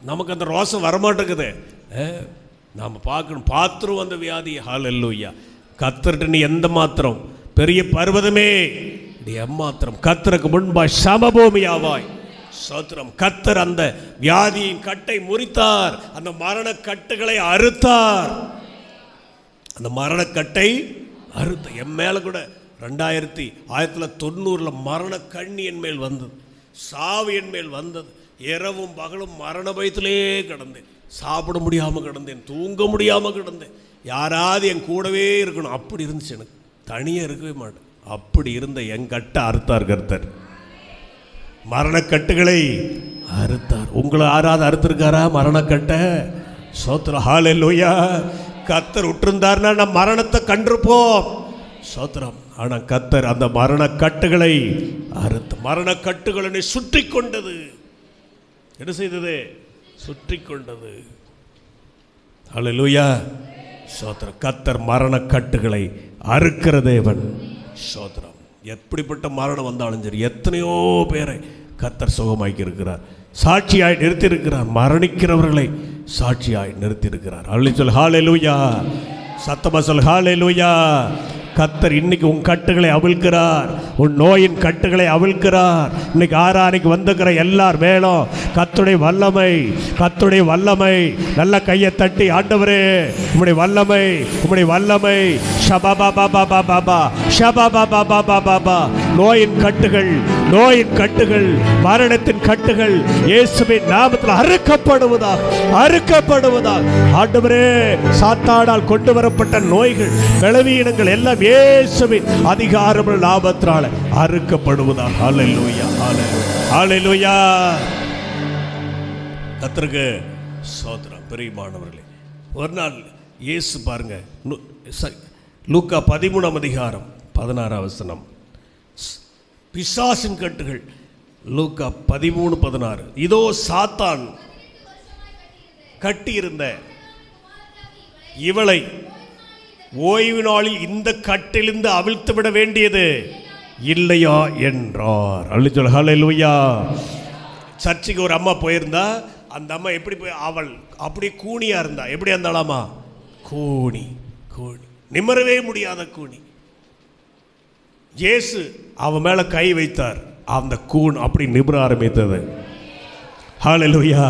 நமக்கு அந்த ரோசம் வரமாட்டேங்குது. நாம் பார்க்கணும், பாத்திரம் அந்த வியாதி. ஹல்லேலூயா. கர்த்தர்ட்ட நீ எந்த மாத்திரம் பெரிய பர்வதமே நீ எம்மாத்திரம் கர்த்தருக்கு முன்பாய் சமபூமியாவாய். ஸ்தோத்திரம். கர்த்தர் அந்த வியாதியின் கட்டை முறித்தார், அந்த மரண கட்டுகளை அறுத்தார். அந்த மரணக்கட்டை அறுத்த என் மேலே கூட 1990 மரண கண்ணி என் மேல் வந்தது, சாவு என் மேல் வந்தது. இரவும் பகலும் மரண பயத்திலே கிடந்தேன், சாப்பிட முடியாமல் கிடந்தேன், தூங்க முடியாமல் கிடந்தேன். யாராவது என் கூடவே இருக்கணும், அப்படி இருந்துச்சு. எனக்கு தனியாக இருக்கவே மாட்டேன். அப்படி இருந்த என் கட்டை அறுத்தார் கர்த்தர், மரணக்கட்டுகளை அறுத்தார். உங்களை யாராவது அறுத்திருக்காரா மரணக்கட்டை? ஸ்தோத்திரம். ஹல்லேலூயா. கர்த்தர் விட்டுருந்தார்னா நம் மரணத்தை கண்டிருப்போம். ஸ்தோத்திரம். ஆனால் கர்த்தர் அந்த மரணக்கட்டுகளை அறுத்து, மரணக்கட்டுகளை சுற்றி கொண்டது. என்ன செய்தது? சுற்றி கொண்டது. ஹல்லேலூயா. ஸ்தோத்திரம். கர்த்தர் மரணக்கட்டுகளை அறுக்கிற தேவன். ஸ்தோத்திரம். எப்படிப்பட்ட மரணம் வந்தாலும் சரி, எத்தனையோ பேரை கர்த்தர் சுகமாக்கி இருக்கிறார், சாட்சியாய் நிறுத்தியிருக்கிறார். மரணிக்கிறவர்களை சாட்சியாய் நிறுத்தியிருக்கிறார். அள்ளி சொல் ஹல்லேலூயா. சத்தமா சொல் ஹல்லேலூயா. கர்த்தர் இன்னைக்கு உன் கட்டுகளை அவிழ்க்கிறார், உன் நோயின் கட்டுகளை அவிழ்க்கிறார். இன்னைக்கு ஆராதனைக்கு வந்திருக்கிற எல்லார் மேலும் கர்த்தருடைய வல்லமை, கர்த்தருடைய வல்லமை. நல்ல கையை தட்டி, ஆண்டவரே உம்முடைய வல்லமை, உம்முடைய வல்லமை. ஷபாபாபாபாபாபா, ஷபாபாபாபாபாபா. நோயின் கட்டுகள், நோயின் கட்டுகள், மரணத்தின் கட்டுகள் இயேசுவின் நாமத்தில் அறுக்கப்படுவதாக, அறுக்கப்படுவதாக. ஆண்டவரே, சாத்தானால் கொண்டு வரப்பட்ட நோய்கள், பலவீனங்கள் எல்லாம் இயேசுவின் அதிகாரமுள்ள நாமத்தினால அறுக்கப்படுவதாக. ஹல்லேலூயா, ஹல்லேலூயா. கர்த்தருக்கு ஸ்தோத்திரம். பிரியமானவர்களே, ஒரு நாள் இயேசு பாருங்க, லூக்கா 13:16 பிசாசின் கட்டுகள். லூக்கா 13:16. இதோ சாத்தான் கட்டியிருந்த இவளை ஓய்வு நாளில் இந்த கட்டிலிருந்து அவிழ்த்து விட வேண்டியது இல்லையா என்றார். அல்லேலூயா, ஹல்லேலூயா. சர்ச்சுக்கு ஒரு அம்மா போயிருந்தா, அந்த அம்மா எப்படி போய், அவள் அப்படியே கூனியா இருந்தா. எப்படி இருந்தாலாமா? கூனி, கூனி, நிமிரவே முடியாத கூனி. இயேசு அவன் மேல கை வைத்தார், அந்த கூன் அப்படி நிமிர ஆரம்பித்தது. ஹல்லேலூயா.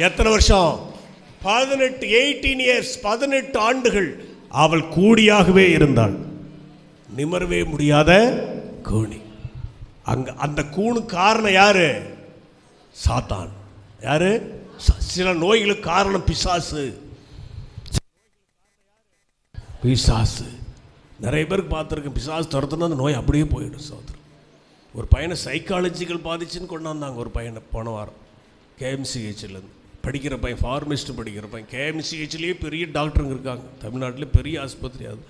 எத்தனை வருஷம்? 18 years, 18 ஆண்டுகள் அவள் கூடியாகவே இருந்தாள், நிமிரவே முடியாத கூனி. அங்க அந்த கூணு காரணம் யாரு? சாத்தான். யாரு? சில நோய்களுக்கு காரணம் பிசாசு. பிசாசு நிறைய பேருக்கு பார்த்துருக்கேன். பிசாசு துரத்துனா அந்த நோய் அப்படியே போயிடும். சோதரன், ஒரு பையனை சைக்காலஜிக்கல் பாதிச்சுன்னு கொண்டாந்தாங்க. ஒரு பையனை போன வாரம் கேஎம்சிஹெச்லேருந்து படிக்கிற பையன், ஃபார்மசிஸ்ட் படிக்கிற பையன். கேஎம்சிஹெச்லேயே பெரிய டாக்டருங்க இருக்காங்க, தமிழ்நாட்டிலே பெரிய ஆஸ்பத்திரி. அது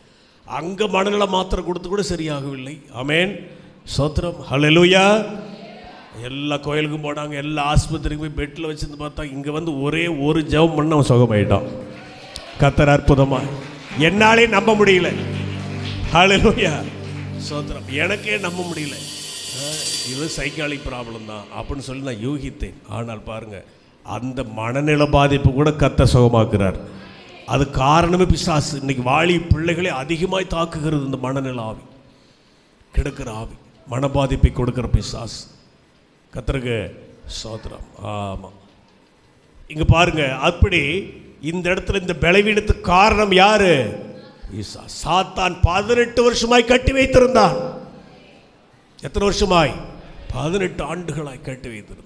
அங்கே மனநல மாத்திரை கொடுத்து கூட சரியாகவில்லை. ஆமேன், சோத்திரம், ஹல்லேலூயா. எல்லா கோயிலுக்கும் போனாங்க, எல்லா ஆஸ்பத்திரிக்கும் போய் பெட்டில் வச்சுருந்து பார்த்தா, இங்கே வந்து ஒரே ஒரு ஜெபம் பண்ண அவன் சுகமாயிட்டான். கர்த்தர் அற்புதமாக, என்னாலே நம்ப முடியல. ஹல்லேலூயா, சோத்திரம். எனக்கே நம்ப முடியல, இது சைக்காலிக் ப்ராப்ளம் தான் அப்படின்னு சொல்லி நான் யூகித்தேன். ஆனால் பாருங்கள், அந்த மனநில பாதிப்பு கூட கர்த்தர் சுகமாக்குறார். அது காரணமே பிசாசு. இன்னைக்கு வாலி பிள்ளைகளை அதிகமாய் தாக்குகிறது இந்த மனநில ஆவி, கெடுக்கிற ஆவி, மன பாதிப்பை கொடுக்கிற பிசாசு. கர்த்தருக்கு ஸ்தோத்திரம். ஆமாம், இங்கே பாருங்க, அப்படி இந்த இடத்துல இந்த பலவீனத்துக்கு காரணம் யாரு? பிசாசு. சாத்தான் 18 வருஷமாய் கட்டி வைத்திருந்தான். எத்தனை வருஷமாய்? 18 ஆண்டுகளாய் கட்டி வைத்திருந்தான்.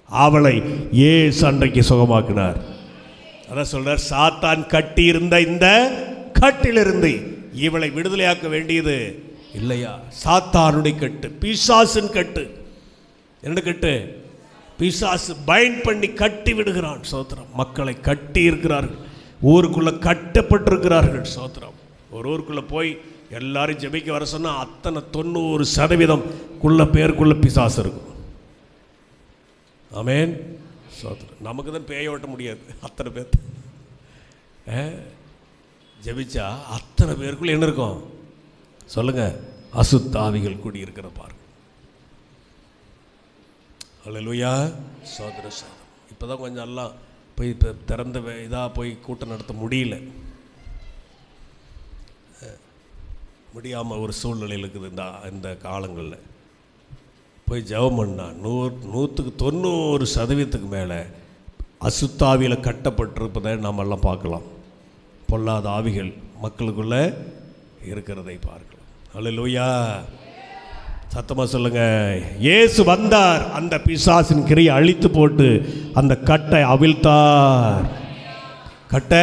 அவளை இயேசு அன்றைக்கு சுகமாக்கினார். அதான் சொல்றார், சாத்தான் கட்டி இருந்த இந்த கட்டிலிருந்து இவளை விடுதலையாக்க வேண்டியது இல்லையா? சாத்தானுடைய கட்டு, பிசாசின் கட்டு. என்ன கட்டு? பிசாசு பைண்ட் பண்ணி கட்டி விடுகிறான். சோத்திரம். மக்களை கட்டி இருக்கிறார்கள், ஊருக்குள்ள கட்டப்பட்டிருக்கிறார்கள். சோத்திரம். ஒரு ஊருக்குள்ள போய் எல்லாரும் ஜெபிக்க வர சொன்னா அத்தனை 90% பேருக்குள்ள பிசாசு இருக்கும். ஆமேன், சோத்திரம். நமக்கு தான் பேய ஓட்ட முடியாது, அத்தனை பேர் ஜெபிச்சா அத்தனை பேருக்குள்ள என்ன இருக்கும் சொல்லுங்க? அசுத்தாவிகள் கூடி இருக்கிற பாருங்க. அல்லேலூயா. சோதர சாதம் இப்போ தான் கொஞ்சம் எல்லாம் போய் இப்போ திறந்த இதாக போய் கூட்டம் நடத்த முடியாமல் ஒரு சூழ்நிலையில் இருக்குது இந்த காலங்களில். போய் ஜெபம் பண்ணால் 100க்கு 90% மேலே அசுத்தாவியில் கட்டப்பட்டிருப்பதை நாமெல்லாம் பார்க்கலாம். பொல்லாத ஆவிகள் மக்களுக்குள்ளே இருக்கிறதை பார்க்கலாம். அல்லேலூயா. சத்தமாக சொல்லுங்க. இயேசு வந்தார், அந்த பிசாசின் கிரியை அழித்து போட்டு அந்த கட்டை அவிழ்த்தார். கட்டை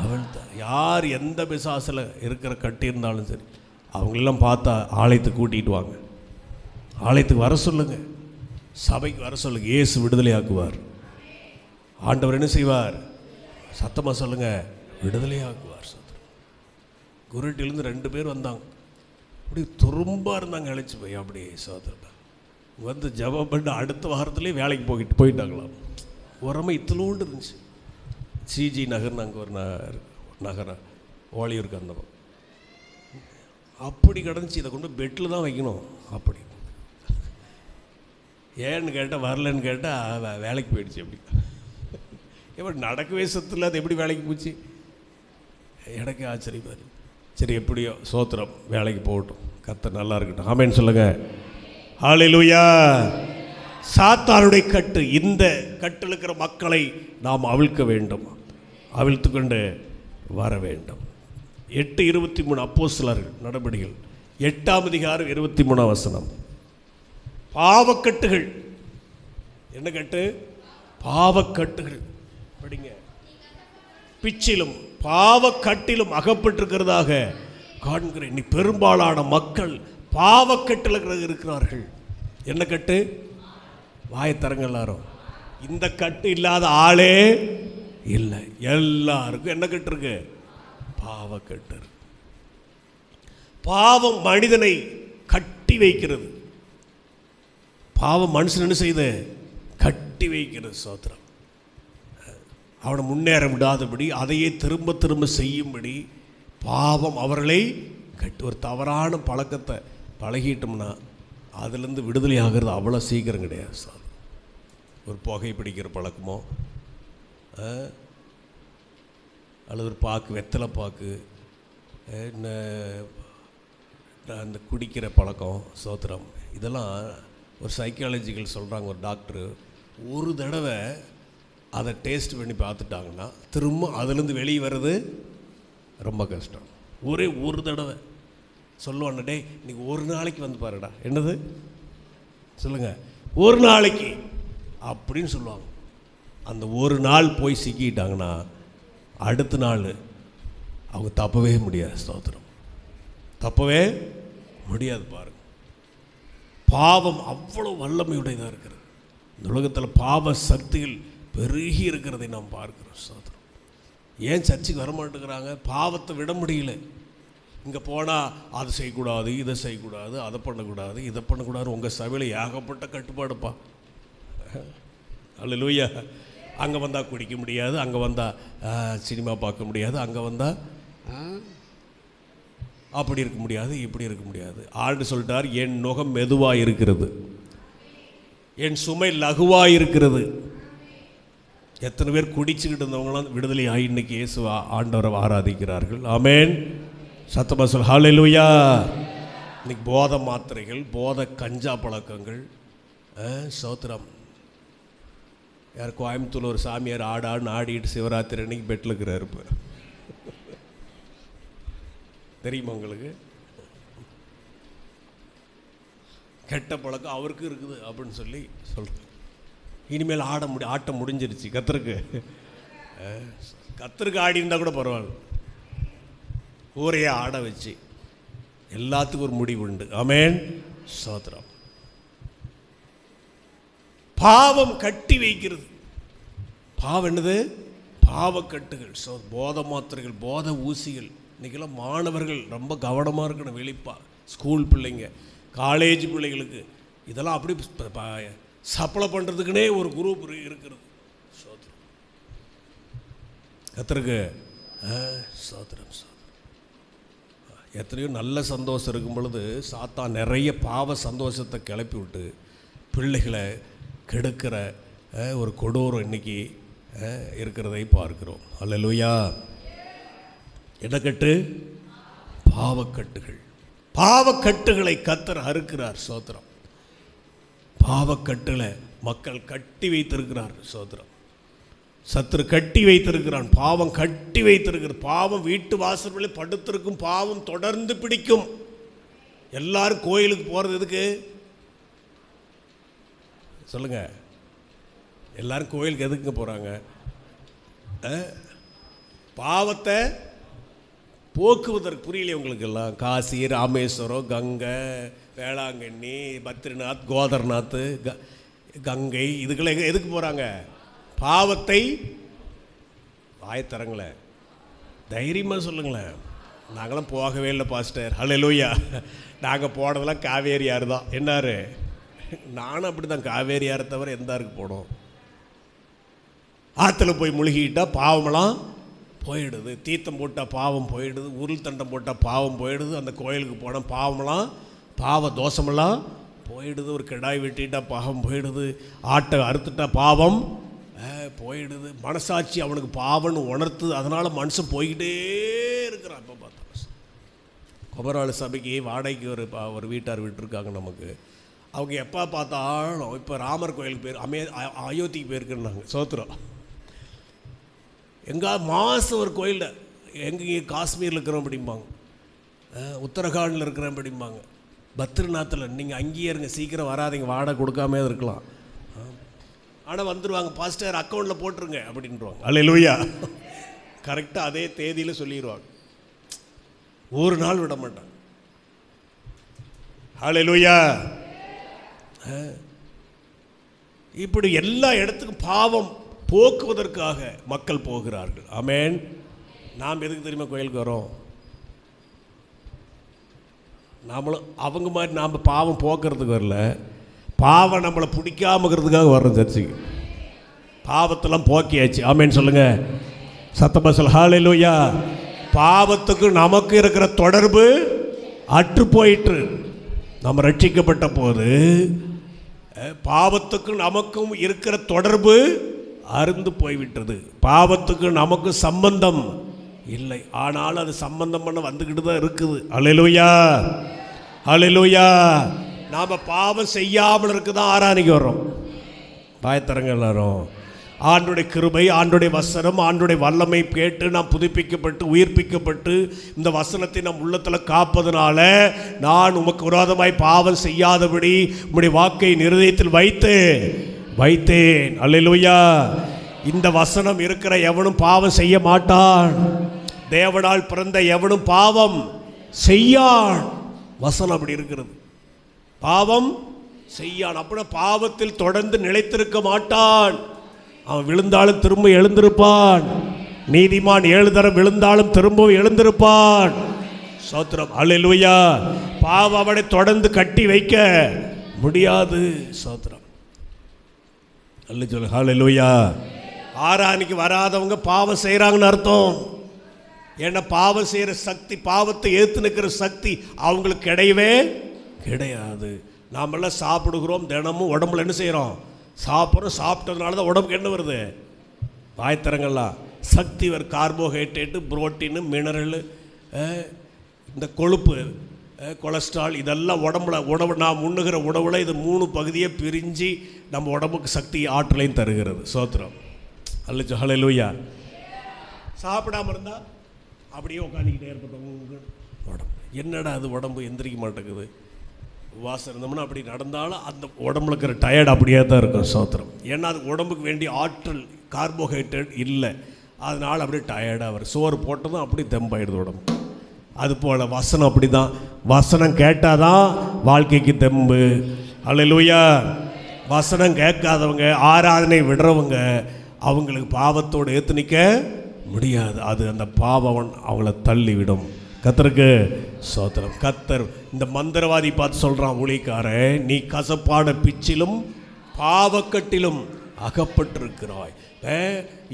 அவிழ்த்தார். யார் எந்த பிசாசில் இருக்கிற கட்டி இருந்தாலும் சரி, அவங்களெல்லாம் பார்த்தா ஆலயத்துக்கு கூட்டிகிட்டு வாங்க, ஆலயத்துக்கு வர சொல்லுங்க, சபைக்கு வர சொல்லுங்க. இயேசு விடுதலை ஆக்குவார். ஆண்டவர் என்ன செய்வார்? சத்தமாக சொல்லுங்க, விடுதலை ஆக்குவார். குருட்டிலேருந்து 2 பேர் வந்தாங்க, அப்படி துரும்பாக இருந்தாங்க, அழைச்சி போய் அப்படியே சோதரன் வந்து ஜெபம் பண்ண அடுத்த வாரத்துலேயே வேலைக்கு போயிட்டாங்களாம். உரமை இத்தலோண்டு இருந்துச்சு. சிஜி நகர்னு அங்கே ஒரு நகரம் ஓலியூருக்கு அந்த அப்படி கிடந்துச்சு. இதை கொண்டு பெட்டில் தான் வைக்கணும். அப்படி ஏன்னு கேட்டால், வரலன்னு கேட்டால் வேலைக்கு போயிடுச்சு. அப்படி எப்படி நடக்கவே சத்தில் அது எப்படி வேலைக்கு போச்சு? எனக்கே ஆச்சரியமாக இருக்கு. சரி, எப்படியோ சோத்திரம், வேலைக்கு போகட்டும், கர்த்தர் நல்லா இருக்கட்டும். ஆமென் சொல்லுங்க. ஹல்லேலூயா. சாத்தானுடைய கட்டு, இந்த கட்டில் இருக்கிற மக்களை நாம் அவிழ்க்க வேண்டும், அவிழ்த்து கொண்டு வர வேண்டும். 8:23 அப்போஸ்தலர்கள் நடபடிகள் 8ஆம் அதிகாரம் 23ஆம் வசனம். பாவக்கட்டுகள். என்ன கட்டு? பாவக்கட்டுகள். படிங்க. பிச்சிலும் பாவக்கட்டிலும் அகப்பட்டிருக்கிறதாக காண்கிறேன். நீ பெரும்பாலான மக்கள் பாவக்கட்டில் இருக்கிறார்கள். என்ன கட்டு? வாயத்தரங்க எல்லாரும். இந்த கட்டு இல்லாத ஆளே இல்லை. எல்லாருக்கும் என்ன கட்டு இருக்கு? பாவக்கட்டு. பாவம் மனிதனை கட்டி வைக்கிறது. பாவம் மனுஷன் என்ன செய்து? கட்டி வைக்கிறது. சோத்திரம். அவனை முன்னேற விடாதபடி, அதையே திரும்ப திரும்ப செய்யும்படி பாவம் அவர்களை கட்டி. ஒரு தவறான பழக்கத்தை பழகிட்டோம்னா அதுலேருந்து விடுதலை ஆகிறது அவ்வளோ சீக்கிரம் கிடையாது. சார், ஒரு புகை பிடிக்கிற பழக்கமோ அல்லது ஒரு பாக்கு, வெத்தலை பாக்கு, அந்த குடிக்கிற பழக்கம், சோத்திரம், இதெல்லாம் ஒரு சைக்காலஜிக்கல் சொல்கிறாங்க. ஒரு டாக்டரு ஒரு தடவை அதை டேஸ்ட் பண்ணி பார்த்துட்டாங்கன்னா திரும்ப அதுலேருந்து வெளியே வர்றது ரொம்ப கஷ்டம். ஒரே ஒரு தடவை சொல்லுவாங்க, டே இன்றைக்கி ஒரு நாளைக்கு வந்து பாருடா. என்னது சொல்லுங்கள்? ஒரு நாளைக்கு அப்படின்னு சொல்லுவாங்க. அந்த ஒரு நாள் போய் சிக்கிட்டாங்கன்னா அடுத்த நாள் அவங்க தப்பவே முடியாது. ஸ்தோத்திரம், தப்பவே முடியாது. பாருங்கள், பாவம் அவ்வளோ வல்லமையுடையதாக இருக்கிறது. இந்த உலகத்தில் பாவ சக்திகள் பெருகி இருக்கிறதை நாம் பார்க்கிறோம். ஸ்தோத்திரம். ஏன் சர்ச்சுக்கு வரமாட்டேங்கிறாங்க? பாவத்தை விட முடியல. இங்கே போனால் அதை செய்யக்கூடாது, இதை செய்யக்கூடாது, அதை பண்ணக்கூடாது, இதை பண்ணக்கூடாது. உங்கள் சபையில் ஏகப்பட்ட கட்டுப்பாடுப்பா. அல்லேலூயா. அங்கே வந்தால் குடிக்க முடியாது, அங்கே வந்தால் சினிமா பார்க்க முடியாது, அங்கே வந்தால் அப்படி இருக்க முடியாது, இப்படி இருக்க முடியாது. ஆண்டு சொல்லிட்டார், என் நுகம் மெதுவாக இருக்கிறது, என் சுமை லகுவாக இருக்கிறது. எத்தனை பேர் குடிச்சுக்கிட்டு இருந்தவங்களாம் விடுதலை ஆகி இன்னைக்கு இயேசு ஆண்டவரை ஆராதிக்கிறார்கள். ஆமென். சத்தமா சொல் ஹல்லேலூயா. இன்னைக்கு போதை மாத்திரைகள், போதை கஞ்சா பழக்கங்கள், சோத்திரம். யார் கோயம்புத்தூர் ஒரு சாமியார் ஆடான்னு ஆடிட்டு சிவராத்திரி அன்னைக்கு பெட்டில் இருக்கிறார். இப்போ தெரியுமா உங்களுக்கு? கெட்ட பழக்கம் அவருக்கு இருக்குது அப்படின்னு சொல்லி சொல்கிறேன். இனிமேல் ஆட்டம் முடிஞ்சிருச்சு. கத்தருக்கு ஆடி இருந்தால் கூட பரவாயில்ல, ஊரையே ஆட வச்சு எல்லாத்துக்கும் ஒரு முடிவு உண்டு. ஆமென். ஸ்தோத்திரம். பாவம் கட்டி வைக்கிறது. பாவம் என்னது? பாவக்கட்டுகள், போதை மாத்திரைகள், போதை ஊசிகள். இன்றைக்கெல்லாம் மாணவர்கள் ரொம்ப கவனமாக இருக்கணும். வெளிப்பா ஸ்கூல் பிள்ளைங்க, காலேஜ் பிள்ளைகளுக்கு இதெல்லாம் அப்படி சப்ளை பண்ணுறதுக்குனே ஒரு குரூப் இருக்கிறது. சோத்திரம். கத்தருக்கு சோத்திரம். எத்தனையோ நல்ல சந்தோஷம் இருக்கும் பொழுது சாத்தான் நிறைய பாவ சந்தோஷத்தை கிளப்பி விட்டு பிள்ளைகளை கெடுக்கிற ஒரு கொடூரம் இன்னைக்கு இருக்கிறதை பார்க்கிறோம். அல்லேலூயா. என்ன கட்டு? பாவக்கட்டுகள். பாவக்கட்டுகளை கர்த்தர் அறுக்கிறார். ஸ்தோத்திரம். பாவக்கட்டுகளை மக்கள் கட்டி வைத்திருக்கிறார். ஸ்தோத்திரம். சத்துரு கட்டி வைத்திருக்கிறான். பாவம் கட்டி வைத்திருக்கிறது. பாவம் வீட்டு வாசல்களில் படுத்திருக்கும். பாவம் தொடர்ந்து பிடிக்கும். எல்லாரும் கோயிலுக்கு போகிறது எதுக்கு சொல்லுங்க? எல்லாரும் கோயிலுக்கு எதுக்குங்க போகிறாங்க? பாவத்தை போக்குவதற்கு. புரியலையே உங்களுக்கு எல்லாம்? காசி, ராமேஸ்வரம், கங்கை, வேளாங்கண்ணி, பத்ரிநாத், கோதர்நாத், கங்கை, இதுக்கெல்லாம் எதுக்கு போகிறாங்க? பாவத்தை. வாயத்தரங்களேன், தைரியமாக சொல்லுங்களேன். நாங்களாம் போகவே இல்லை பாஸ்டர். ஹல்லேலூயா. நாங்கள் போனதெல்லாம் காவேரி ஆறு தான். என்னாரு? நானும் அப்படி தான். காவேரி ஆறு தவிர எந்த ஆருக்கு போனோம்? ஆற்றுல போய் முழுகிட்டால் பாவமெல்லாம் போயிடுது. தீர்த்தம் போட்டால் பாவம் போயிடுது. உருள் தண்டம் போட்டால் பாவம் போயிடுது. அந்த கோயிலுக்கு போனால் பாவமெல்லாம், பாவ தோஷமெல்லாம் போயிடுது. ஒரு கிடாய் வெட்டிட்டால் பாவம் போயிடுது. ஆட்டை அறுத்துட்டா பாவம் போயிடுது. மனசாட்சி அவனுக்கு பாவம்னு உணர்த்துது. அதனால் மனுஷன் போய்கிட்டே இருக்கிறான். இப்போ பார்த்தா குமராளு சபைக்கு வாடகைக்கு ஒரு வீட்டார் விட்டுருக்காங்க நமக்கு. அவங்க எப்போ பார்த்தாலும் இப்போ ராமர் கோயிலுக்கு அயோத்திக்கு போயிருக்குன்னாங்க. சோத்திரம். எங்கே மாதம் ஒரு கோயிலில், எங்கே காஷ்மீரில் இருக்கிறோம் அப்படிம்பாங்க, உத்தரகாண்டில் இருக்கிறேன் அப்படிம்பாங்க, பத்ரிநாத்தில். நீங்கள் அங்கேயே இருங்க, சீக்கிரம் வராதிங்க, வாடகை கொடுக்காம இருக்கலாம். ஆனால் வந்துடுவாங்க, பாஸ்டர் அக்கௌண்ட்டில் போட்டுருங்க அப்படின்றாங்க. அல்லேலூயா. கரெக்டாக அதே தேதியில் சொல்லிடுவாங்க. ஒரு நாள் விட மாட்டாங்க. அல்லேலூயா. இப்படி எல்லா இடத்துக்கும் பாவம் போக்குவதற்காக மக்கள் போகிறார்கள். ஆமென். நாம் எதுக்கு தெரியுமா கோயிலுக்கு வரோம்? நாமளும் அவங்க மாதிரி நாம் பாவம் போக்குறதுக்கு வரல, பாவம் நம்மளை பிடிக்காமக்கிறதுக்காக வர்றோம் சர்ச்சுக்கு. பாவத்தெல்லாம் போக்கியாச்சு. ஆமென் சொல்லுங்க. சத்தமா சொல்ல. ஹல்லேலூயா. பாவத்துக்கு நமக்கு இருக்கிற தொடர்பு அற்று போயிற்று. நம்ம ரட்சிக்கப்பட்ட போது பாவத்துக்கு நமக்கும் இருக்கிற தொடர்பு அருந்து போய்விட்டது. பாவத்துக்கு நமக்கு சம்பந்தம் இல்லை. ஆனாலும் அது சம்பந்தம் பண்ண வந்துக்கிட்டு தான் இருக்குது. அல்லேலூயா. அல்லேலூயா. நாம் பாவம் செய்யாமல் இருக்குதான் ஆராதனைக்கு வர்றோம். பாயத்தரங்க எல்லாரும் ஆண்டுடைய கிருபை, ஆண்டுடைய வசனம், ஆண்டுடைய வல்லமை கேட்டு நாம் புதுப்பிக்கப்பட்டு உயிர்ப்பிக்கப்பட்டு இந்த வசனத்தை நம் உள்ளத்தில் காப்பதனால நான் உமக்கு விரோதமாய் பாவம் செய்யாதபடி உம்முடைய வாக்கை இருதயத்தில் வைத்தேன். அல்லேலூயா. இந்த வசனம் இருக்கிற எவனும் பாவம் செய்ய மாட்டான். தேவனால் பிறந்த எவனும் பாவம் செய்யான். வசனம் அப்படி இருக்கிறது. பாவம் செய்யான். அப்படின்னா பாவத்தில் தொடர்ந்து நிலைத்திருக்க மாட்டான். அவன் விழுந்தாலும் திரும்ப எழுந்திருப்பான். நீதிமான் 7 தரம் விழுந்தாலும் திரும்பவும் எழுந்திருப்பான். ஸ்தோத்திரம். அல்லேலூயா. பாவம் அவனை தொடர்ந்து கட்டி வைக்க முடியாது. ஸ்தோத்திரம். அல்லேலூயா. ஆராதனைக்கு வராதவங்க பாவம் செய்கிறாங்கன்னு அர்த்தம். ஏன்னா பாவம் செய்கிற சக்தி, பாவத்தை ஏற்று நிற்கிற சக்தி அவங்களுக்கு கிடையவே கிடையாது. நாமெல்லாம் சாப்பிடுகிறோம், தினமும் உடம்புல என்ன செய்கிறோம்? சாப்பிட்றோம். சாப்பிட்டதுனால தான் உடம்புக்கு என்ன வருது? வாய்த்தரங்கள்லாம் சக்தி வரும். கார்போஹைட்ரேட்டு, புரோட்டீனு, மினரலு, இந்த கொழுப்பு, கொலஸ்ட்ரால், இதெல்லாம் உணவு நாம் உண்ணுகிற உணவில் இது 3 பகுதியை பிரிஞ்சு நம்ம உடம்புக்கு சக்தி ஆற்றலையும் தருகிறது. சோத்திரம். ஹல்லேலூயா. சாப்பிடாமல் இருந்தால் அப்படியே உட்காந்துக்கிட்டே இருப்போம். உடம்பு என்னடா அது, உடம்பு எந்திரிக்க மாட்டேங்குது. வாசம் இருந்தோம்னா அப்படி நடந்தாலும் அந்த உடம்புல இருக்கிற டயர்டு அப்படியே தான் இருக்கும். சோத்திரம். ஏன்னா அது உடம்புக்கு வேண்டிய ஆற்றல், கார்போஹைட்ரேட் இல்லை. அதனால் அப்படியே டயர்டாக வரும். சோறு போட்டதும் அப்படி தெம்பாயிடுது உடம்பு. அதுபோல் வசனம் அப்படி தான். வசனம் கேட்டால் தான் வாழ்க்கைக்கு தெம்பு. அல்லேலூயா. வசனம் கேட்காதவங்க, ஆராதனை விடுறவங்க, அவங்களுக்கு பாவத்தோடு ஏற்று நிற்க முடியாது. அது அந்த பாவம் அவங்கள தள்ளிவிடும். கர்த்தருக்கு ஸ்தோத்திரம். கர்த்தர் இந்த மந்திரவாதி பார்த்து சொல்கிறான், ஊழியக்காரன், நீ கசப்பான பிச்சிலும் பாவக்கட்டிலும் அகப்பட்டிருக்கிறாய்.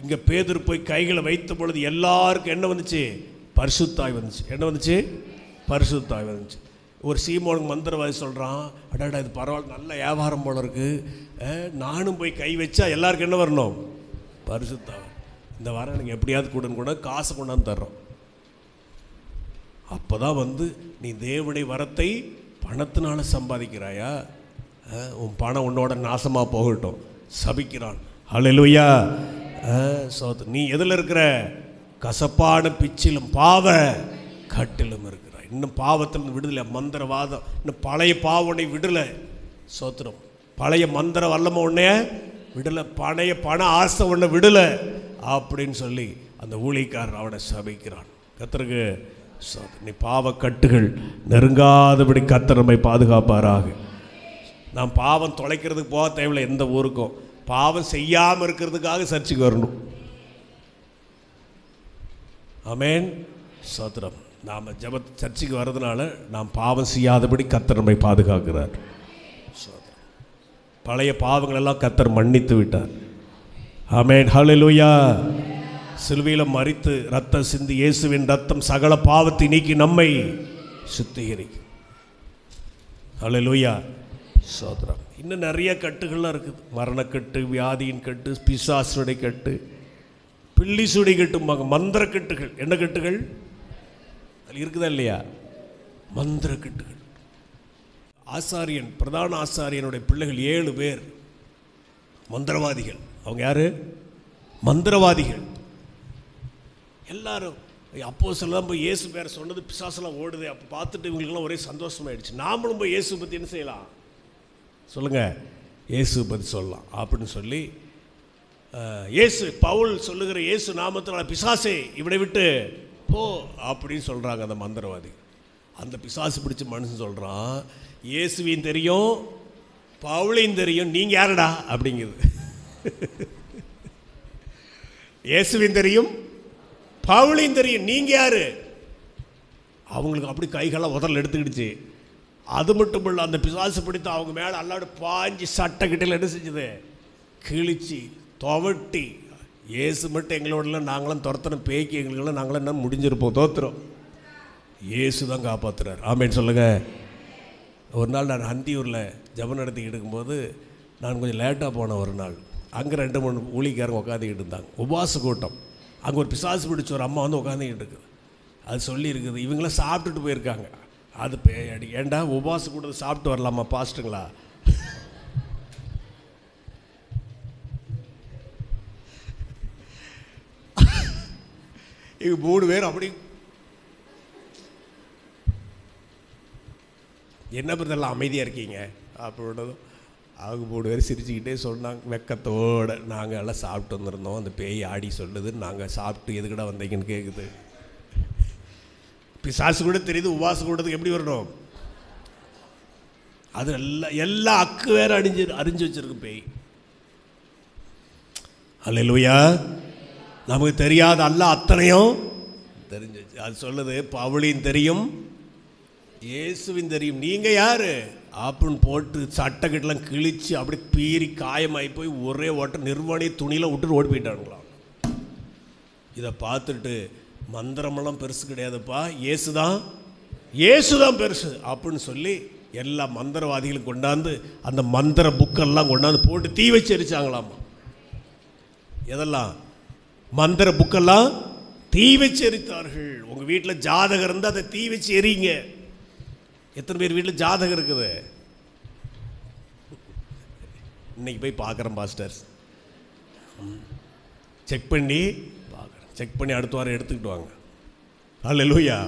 இங்கே பேதுரு போய் கைகளை வைத்த பொழுது எல்லாருக்கும் என்ன வந்துச்சு? பரிசுத்தாய் வந்துச்சு. என்ன வந்துச்சு? பரிசுத்தாய் வந்துச்சு. ஒரு சீமோனுக்கு மந்திரவாதி சொல்கிறான், அடாடா இது பரவாயில்ல, நல்ல வியாபாரம் போல இருக்குது, நானும் போய் கை வச்சா எல்லாருக்கும் என்ன வரணும்? பரிசுத்தம். இந்த வாரம் எனக்கு எப்படியாவது கூட காசை கொண்டாந்து தர்றோம். அப்போ தான் நீ தேவனுடைய வரத்தை பணத்தினால சம்பாதிக்கிறாயா? உன் பணம் உன்னோட நாசமாக போகட்டும். சபிக்கிறான். ஹல்லேலூயா. நீ எதில் இருக்கிற? கசப்பான பிச்சிலும் பாவ கட்டிலும் இருக்கிறாய். இன்னும் பாவத்தில் விடுதலை. மந்திரவாதம் இன்னும் பழைய பாவனை விடலை. சோத்திரம். பழைய மந்திர வல்லமை உன்னைய விடலை, பண ஆசை உன்னை விடலை அப்படின்னு சொல்லி அந்த ஊழியக்காரன் அவனை சபிக்கிறான். கர்த்தருக்கு நீ பாவக்கட்டுகள் நெருங்காதபடி கர்த்தர் நம்மை பாதுகாப்பாராக. நாம் பாவம் தொலைக்கிறதுக்கு போக தேவையில்லை. எந்த ஊருக்கும் பாவம் செய்யாமல் இருக்கிறதுக்காக சர்ச்சுக்கு வரணும். ஆமென். சோத்திரம். நாம் சர்ச்சுக்கு வர்றதுனால நாம் பாவம் செய்யாதபடி கர்த்தர் நம்மை பாதுகாக்கிறார். பழைய பாவங்கள் எல்லாம் கர்த்தர் மன்னித்து விட்டார். ஆமென். ஹல்லேலூயா. சிலுவையில் மரித்து ரத்தம் சிந்தி இயேசுவின் ரத்தம் சகல பாவத்தை நீக்கி நம்மை சுத்திகரிக்கும். ஹல்லேலூயா. சோதரம். இன்னும் நிறைய கட்டுகள்லாம் இருக்குது. மரணக்கட்டு, வியாதியின் கட்டு, பிசாசுடைய கட்டு, பில்லிசுடைய கட்டும்பாங்க. மந்திர கட்டுகள். என்ன கட்டுகள் அது இருக்குதா இல்லையா? மந்திர கட்டுகள். ஆசாரியன், பிரதான ஆசாரியனுடைய பிள்ளைகள் 7 பேர் மந்திரவாதிகள். அவங்க யாரு? மந்திரவாதிகள். எல்லாரும் அப்போஸ்தலர் போய் இயேசு பேரை சொன்னது பிசாசெல்லாம் ஓடுது. அப்போ பார்த்துட்டு இவங்களுக்கெல்லாம் ஒரே சந்தோஷமாயிடுச்சு. நாமளும் போய் இயேசு பற்றி என்ன செய்யலாம்? சொல்லுங்கள், இயேசு பற்றி சொல்லலாம் அப்படின்னு சொல்லி இயேசு பவுல் சொல்லுகிற இயேசு நாமத்தினால பிசாசே இவனை விட்டு போ அப்படின்னு சொல்கிறாங்க அந்த மந்திரவாதி. அந்த பிசாசு பிடிச்ச மனுஷன் சொல்கிறான், இயேசுவையும் தெரியும் பவுலையும் தெரியும், நீங்கள் யாருடா அப்படிங்குது. இயேசுவையும் தெரியும் பவுலையும் தெரியும், நீங்கள் யாரு? அவங்களுக்கு அப்படி கைகளாக உதறல் எடுத்துக்கிடுச்சு. அது மட்டும் இல்லை, அந்த பிசாசு பிடித்து அவங்க மேலே அல்லாடு பாஞ்சு சட்டை கிட்டையில் என்ன செஞ்சது? கிழிச்சு துவட்டி. இயேசு மட்டும் எங்களோடலாம் நாங்களாம் துரத்தின பேய்க்கு எங்களுக்கெல்லாம் நாங்களாம் என்ன முடிஞ்சிருப்போம், தோத்துறோம். இயேசு தான் காப்பாற்றுறார். ஆமேன்னு சொல்லுங்கள். ஒரு நாள் நான் ஹந்தியூரில் ஜபம் நடத்திக்கிட்டு இருக்கும்போது நான் கொஞ்சம் லேட்டாக போனேன். ஒரு நாள் அங்கே 2-3 ஊழிக்காரங்க உட்காந்துக்கிட்டு இருந்தாங்க. உபவாச கூட்டம். அங்கே ஒரு பிசாசு பிடிச்ச ஒரு அம்மா உட்காந்துக்கிட்டு இருக்குது. அது சொல்லியிருக்குது, இவங்களாம் சாப்பிட்டுட்டு போயிருக்காங்க. அது பேடி. ஏண்டா உபவாச கூட்டத்தை சாப்பிட்டு வரலாமா பாஸ்ட்டுங்களா? இவங்க 3 பேர் அப்படி என்ன பிரதெல்லாம் அமைதியாக இருக்கீங்க அப்படின்னதும் அவங்க 3 பேர் சிரிச்சுக்கிட்டே சொன்னாங்க வெக்கத்தோடு, நாங்கள் எல்லாம் சாப்பிட்டு வந்துருந்தோம், அந்த பேய் ஆடி சொல்லுது, நாங்கள் சாப்பிட்டு எதுக்கடா வந்தீங்கன்னு கேட்குது. பிசாசு கூட தெரியுது உபவாச கூட்டத்துக்கு எப்படி வரணும். அது எல்லாம் அக்கு வேற அறிஞ்சு வச்சிருக்கு பேய். அல்லேலூயா. நமக்கு தெரியாத அல்ல அத்தனையும் தெரிஞ்சு வச்சு. அது சொல்லுது, பவுலையும் தெரியும் இயேசுவின் தெரியும், நீங்கள் யார் அப்படின்னு போட்டு சட்டைக்கட்டெல்லாம் கிழிச்சு அப்படி பீறி காயமாகி போய் ஒரே ஓட்ட நிர்வாணி துணியில் விட்டுட்டு ஓடி போயிட்டாங்களாம். இதை பார்த்துட்டு மந்திரமெல்லாம் பெருசு கிடையாதுப்பா, இயேசுதான் பெருசு அப்படின்னு சொல்லி எல்லா மந்திரவாதிகளும் கொண்டாந்து அந்த மந்திர புக்கெல்லாம் கொண்டாந்து போட்டு தீ வச்சு எரிச்சாங்களாமா. எதெல்லாம்? மந்திர புக்கெல்லாம் தீ வச்சு எரித்தார்கள். உங்கள் வீட்டில் ஜாதகம் இருந்தால் அதை தீ வச்சு எரிங்க. எத்தனை பேர் வீட்டில் ஜாதகம் இருக்குது? இன்னைக்கு போய் பார்க்குறேன் பாஸ்டர்ஸ், செக் பண்ணி பார்க்குறேன். செக் பண்ணி அடுத்த வாரம் எடுத்துக்கிட்டு வாங்க. அல்லேலூயா.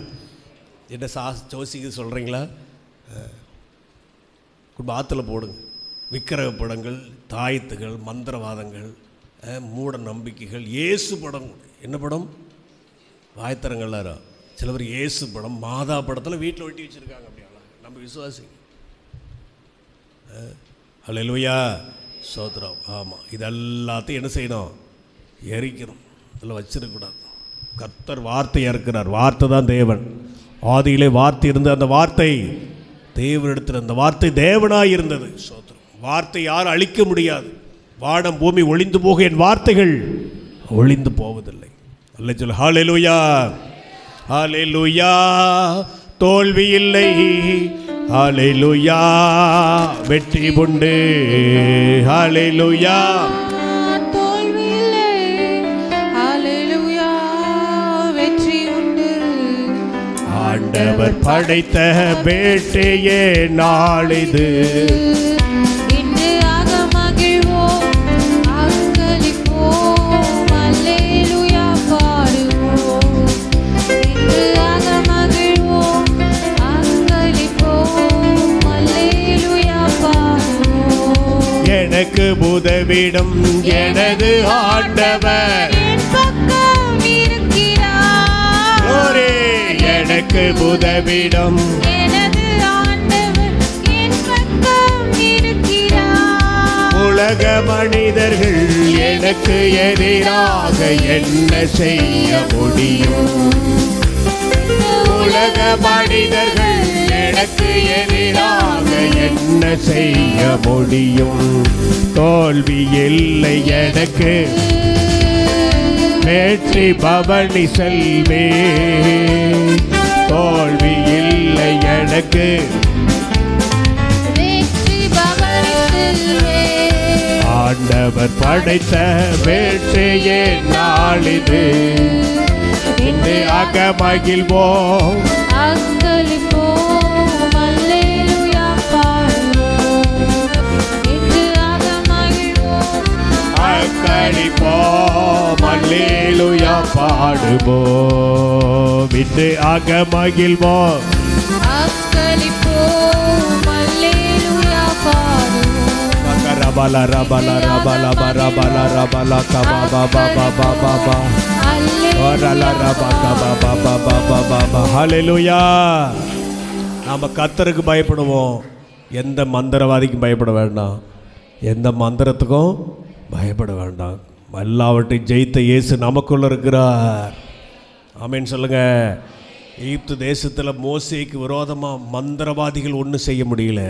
என்ன ஜோசிக்கு சொல்கிறீங்களா? ஆற்றுல போடுங்க. விக்கிரக படங்கள், தாயத்துகள், மந்திரவாதங்கள், மூட நம்பிக்கைகள், இயேசு படம். என்ன படம்? வாய்த்தரங்கள்லாரா சில பேர் இயேசு படம் மாதா படத்தில் வீட்டில் ஒட்டி வச்சுருக்காங்க. அப்படியா? நம்ம விசுவாசி. அல்லேலூயா. சோத்ரம். ஆமாம், இதெல்லாத்தையும் என்ன செய்யணும்? எரிக்கணும். இதெல்லாம் வச்சிருக்கக்கூடாது. கர்த்தர் வார்த்தையாக இருக்கிறார். வார்த்தை தான் தேவன். ஆதியிலே வார்த்தை இருந்த அந்த வார்த்தை தேவனிடத்தில், அந்த வார்த்தை தேவனாய் இருந்தது. சோத்ரம். வார்த்தை யாரும் அழிக்க முடியாது. வானம் பூமி ஒளிந்து போக என் வார்த்தைகள் ஒளிந்து போவதில்லை. அல்ல சொல்ல. ஹல்லேலூயா. ஹல்லேலூயா. தோல்வி இல்லை, ஹல்லேலூயா, வெற்றி உண்டு. ஹல்லேலூயா, தோல்வியில்லை. ஹல்லேலூயா, வெற்றி உண்டு. ஆண்டவர் படைத்த வேட்டையே நாளிது. இன்று ஆக மகிழ்வோம், அக்களிப்போம், அல்லேலூயா பாடுவோம். இன்று ஆக மகிழ்வோம், அக்களிப்போம், அல்லேலூயா பாடுவோம். எனக்கு உதவிடும் எனது ஆண்டவர் என் பக்கம் இருக்கிறார். glory. எனக்கு உதவிடும் எனது ஆண்டவர் என் பக்கம் இருக்கிறார். உலக மனிதர்கள் எனக்கு எதிராக என்ன செய்ய முடியும்? உலக மனிதர்கள் எனக்கு எதிராக என்ன செய்ய முடியும்? தோல்வி இல்லை எனக்கு, வெற்றி பவனி செல்வே. தோல்வி இல்லை எனக்கு, வெற்றி பவனி செல்வே. ஆண்டவர் படைத்த வேட்டையே நாளிது. இன்று ஆக மகிழ்வோம், அக்களிப்போம், அல்லேலூயா பாடுவோம். இன்று ஆக மகிழ்வோம், அக்களிப்போம், அல்லேலூயா பாடுவோம். இன்று ஆக மகிழ்வோம், அக்களிப்போம், அல்லேலூயா பாடுவோம். ரபல ரபல ரபல ரபல ரபல கபா பாபா பாபா பாபா. ஹல்லேலூயா. நாம கர்த்தருக்கு பயப்படுவோம், எந்த மந்திரவாதிக்கும் பயப்பட வேண்டாம், எந்த மந்திரத்துக்கும் பயப்பட வேண்டாம். எல்லாவற்றையும் ஜெயித்த இயேசு நமக்குள்ள இருக்கிறார். ஆமென் சொல்லுங்க. எகிப்து தேசத்தில் மோசேக்கு விரோதமாக மந்திரவாதிகள் ஒன்றும் செய்ய முடியல.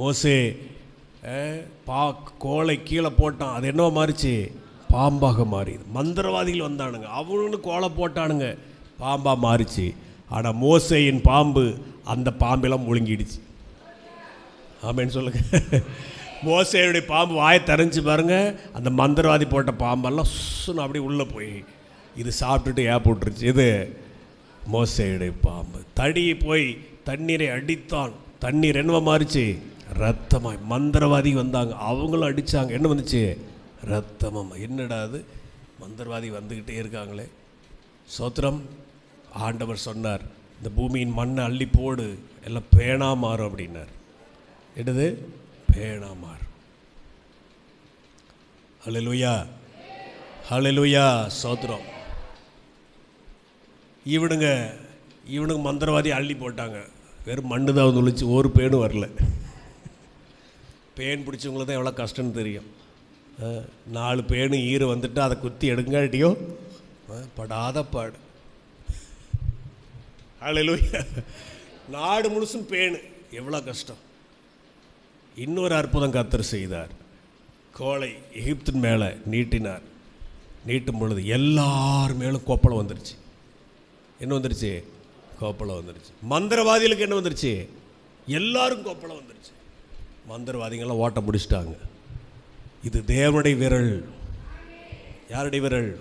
மோசே கோலை கீழே போட்டான், அது என்னவோ மாறிச்சு, பாம்பாக மாறிது. மந்திரவாதிகள் வந்தானுங்க, அவனு கோலை போட்டானுங்க, பாம்பாக மாறிச்சு. ஆனால் மோசேயின் பாம்பு அந்த பாம்பெல்லாம் முழுங்கிடுச்சு. ஆமேன்னு சொல்லுங்க. மோசேயுடைய பாம்பு வாயை தரைஞ்சி பாருங்க, அந்த மந்திரவாதி போட்ட பாம்பெல்லாம் சுன்னு அப்படியே உள்ளே போய் இது சாப்பிட்டுட்டு போட்டுருச்சு. இது மோசேயுடைய பாம்பு. தடியை போய் தண்ணீரை அடித்தான், தண்ணீர் என்னவா மாறிச்சு, ரத்தமாய். மந்திரவாதி வந்தாங்க, அவங்களும் அடித்தாங்க, என்ன வந்துச்சு, ரத்தமாக. என்னடா அது, மந்திரவாதி வந்துக்கிட்டே இருக்காங்களே. சோத்திரம். ஆண்டவர் சொன்னார், இந்த பூமியின் மண்ணை அள்ளி போடு, எல்லாம் பேணா மாறும் அப்படின்னார். என்னது, பேணா மாறும். ஹல்லேலூயா, ஹல்லேலூயா, சோத்திரம். இவனுங்க மந்திரவாதி அள்ளி போட்டாங்க, வெறும் மண்ணு தான் வந்து ஒழிச்சு, ஒரு பேனும் வரல. பேன் பிடிச்சவங்களுக்கு தான் எவ்வளோ கஷ்டம்னு தெரியும். 4 பேனு ஈறு வந்துட்டு அதை குத்தி எடுங்காட்டியோ படாத பாடு. ஹல்லேலூயா. நாடு முழுசும் பேனு, எவ்வளோ கஷ்டம். இன்னொரு அற்புதம் கர்த்தர் செய்தார். கோலை எகிப்தின் மேலே நீட்டினார். நீட்டும் பொழுது எல்லார் மேலும் கொப்பளம் வந்துருச்சு. என்ன வந்துருச்சு, கொப்பளம் வந்துருச்சு. மந்திரவாதிகளுக்கு என்ன வந்துருச்சு, எல்லாரும் கொப்பளம் வந்துருச்சு. மந்திரவாதிகள்லாம் ஓட்ட முடிச்சிட்டாங்க. இது தேவனுடைய விரல். யாருடைய விரல்,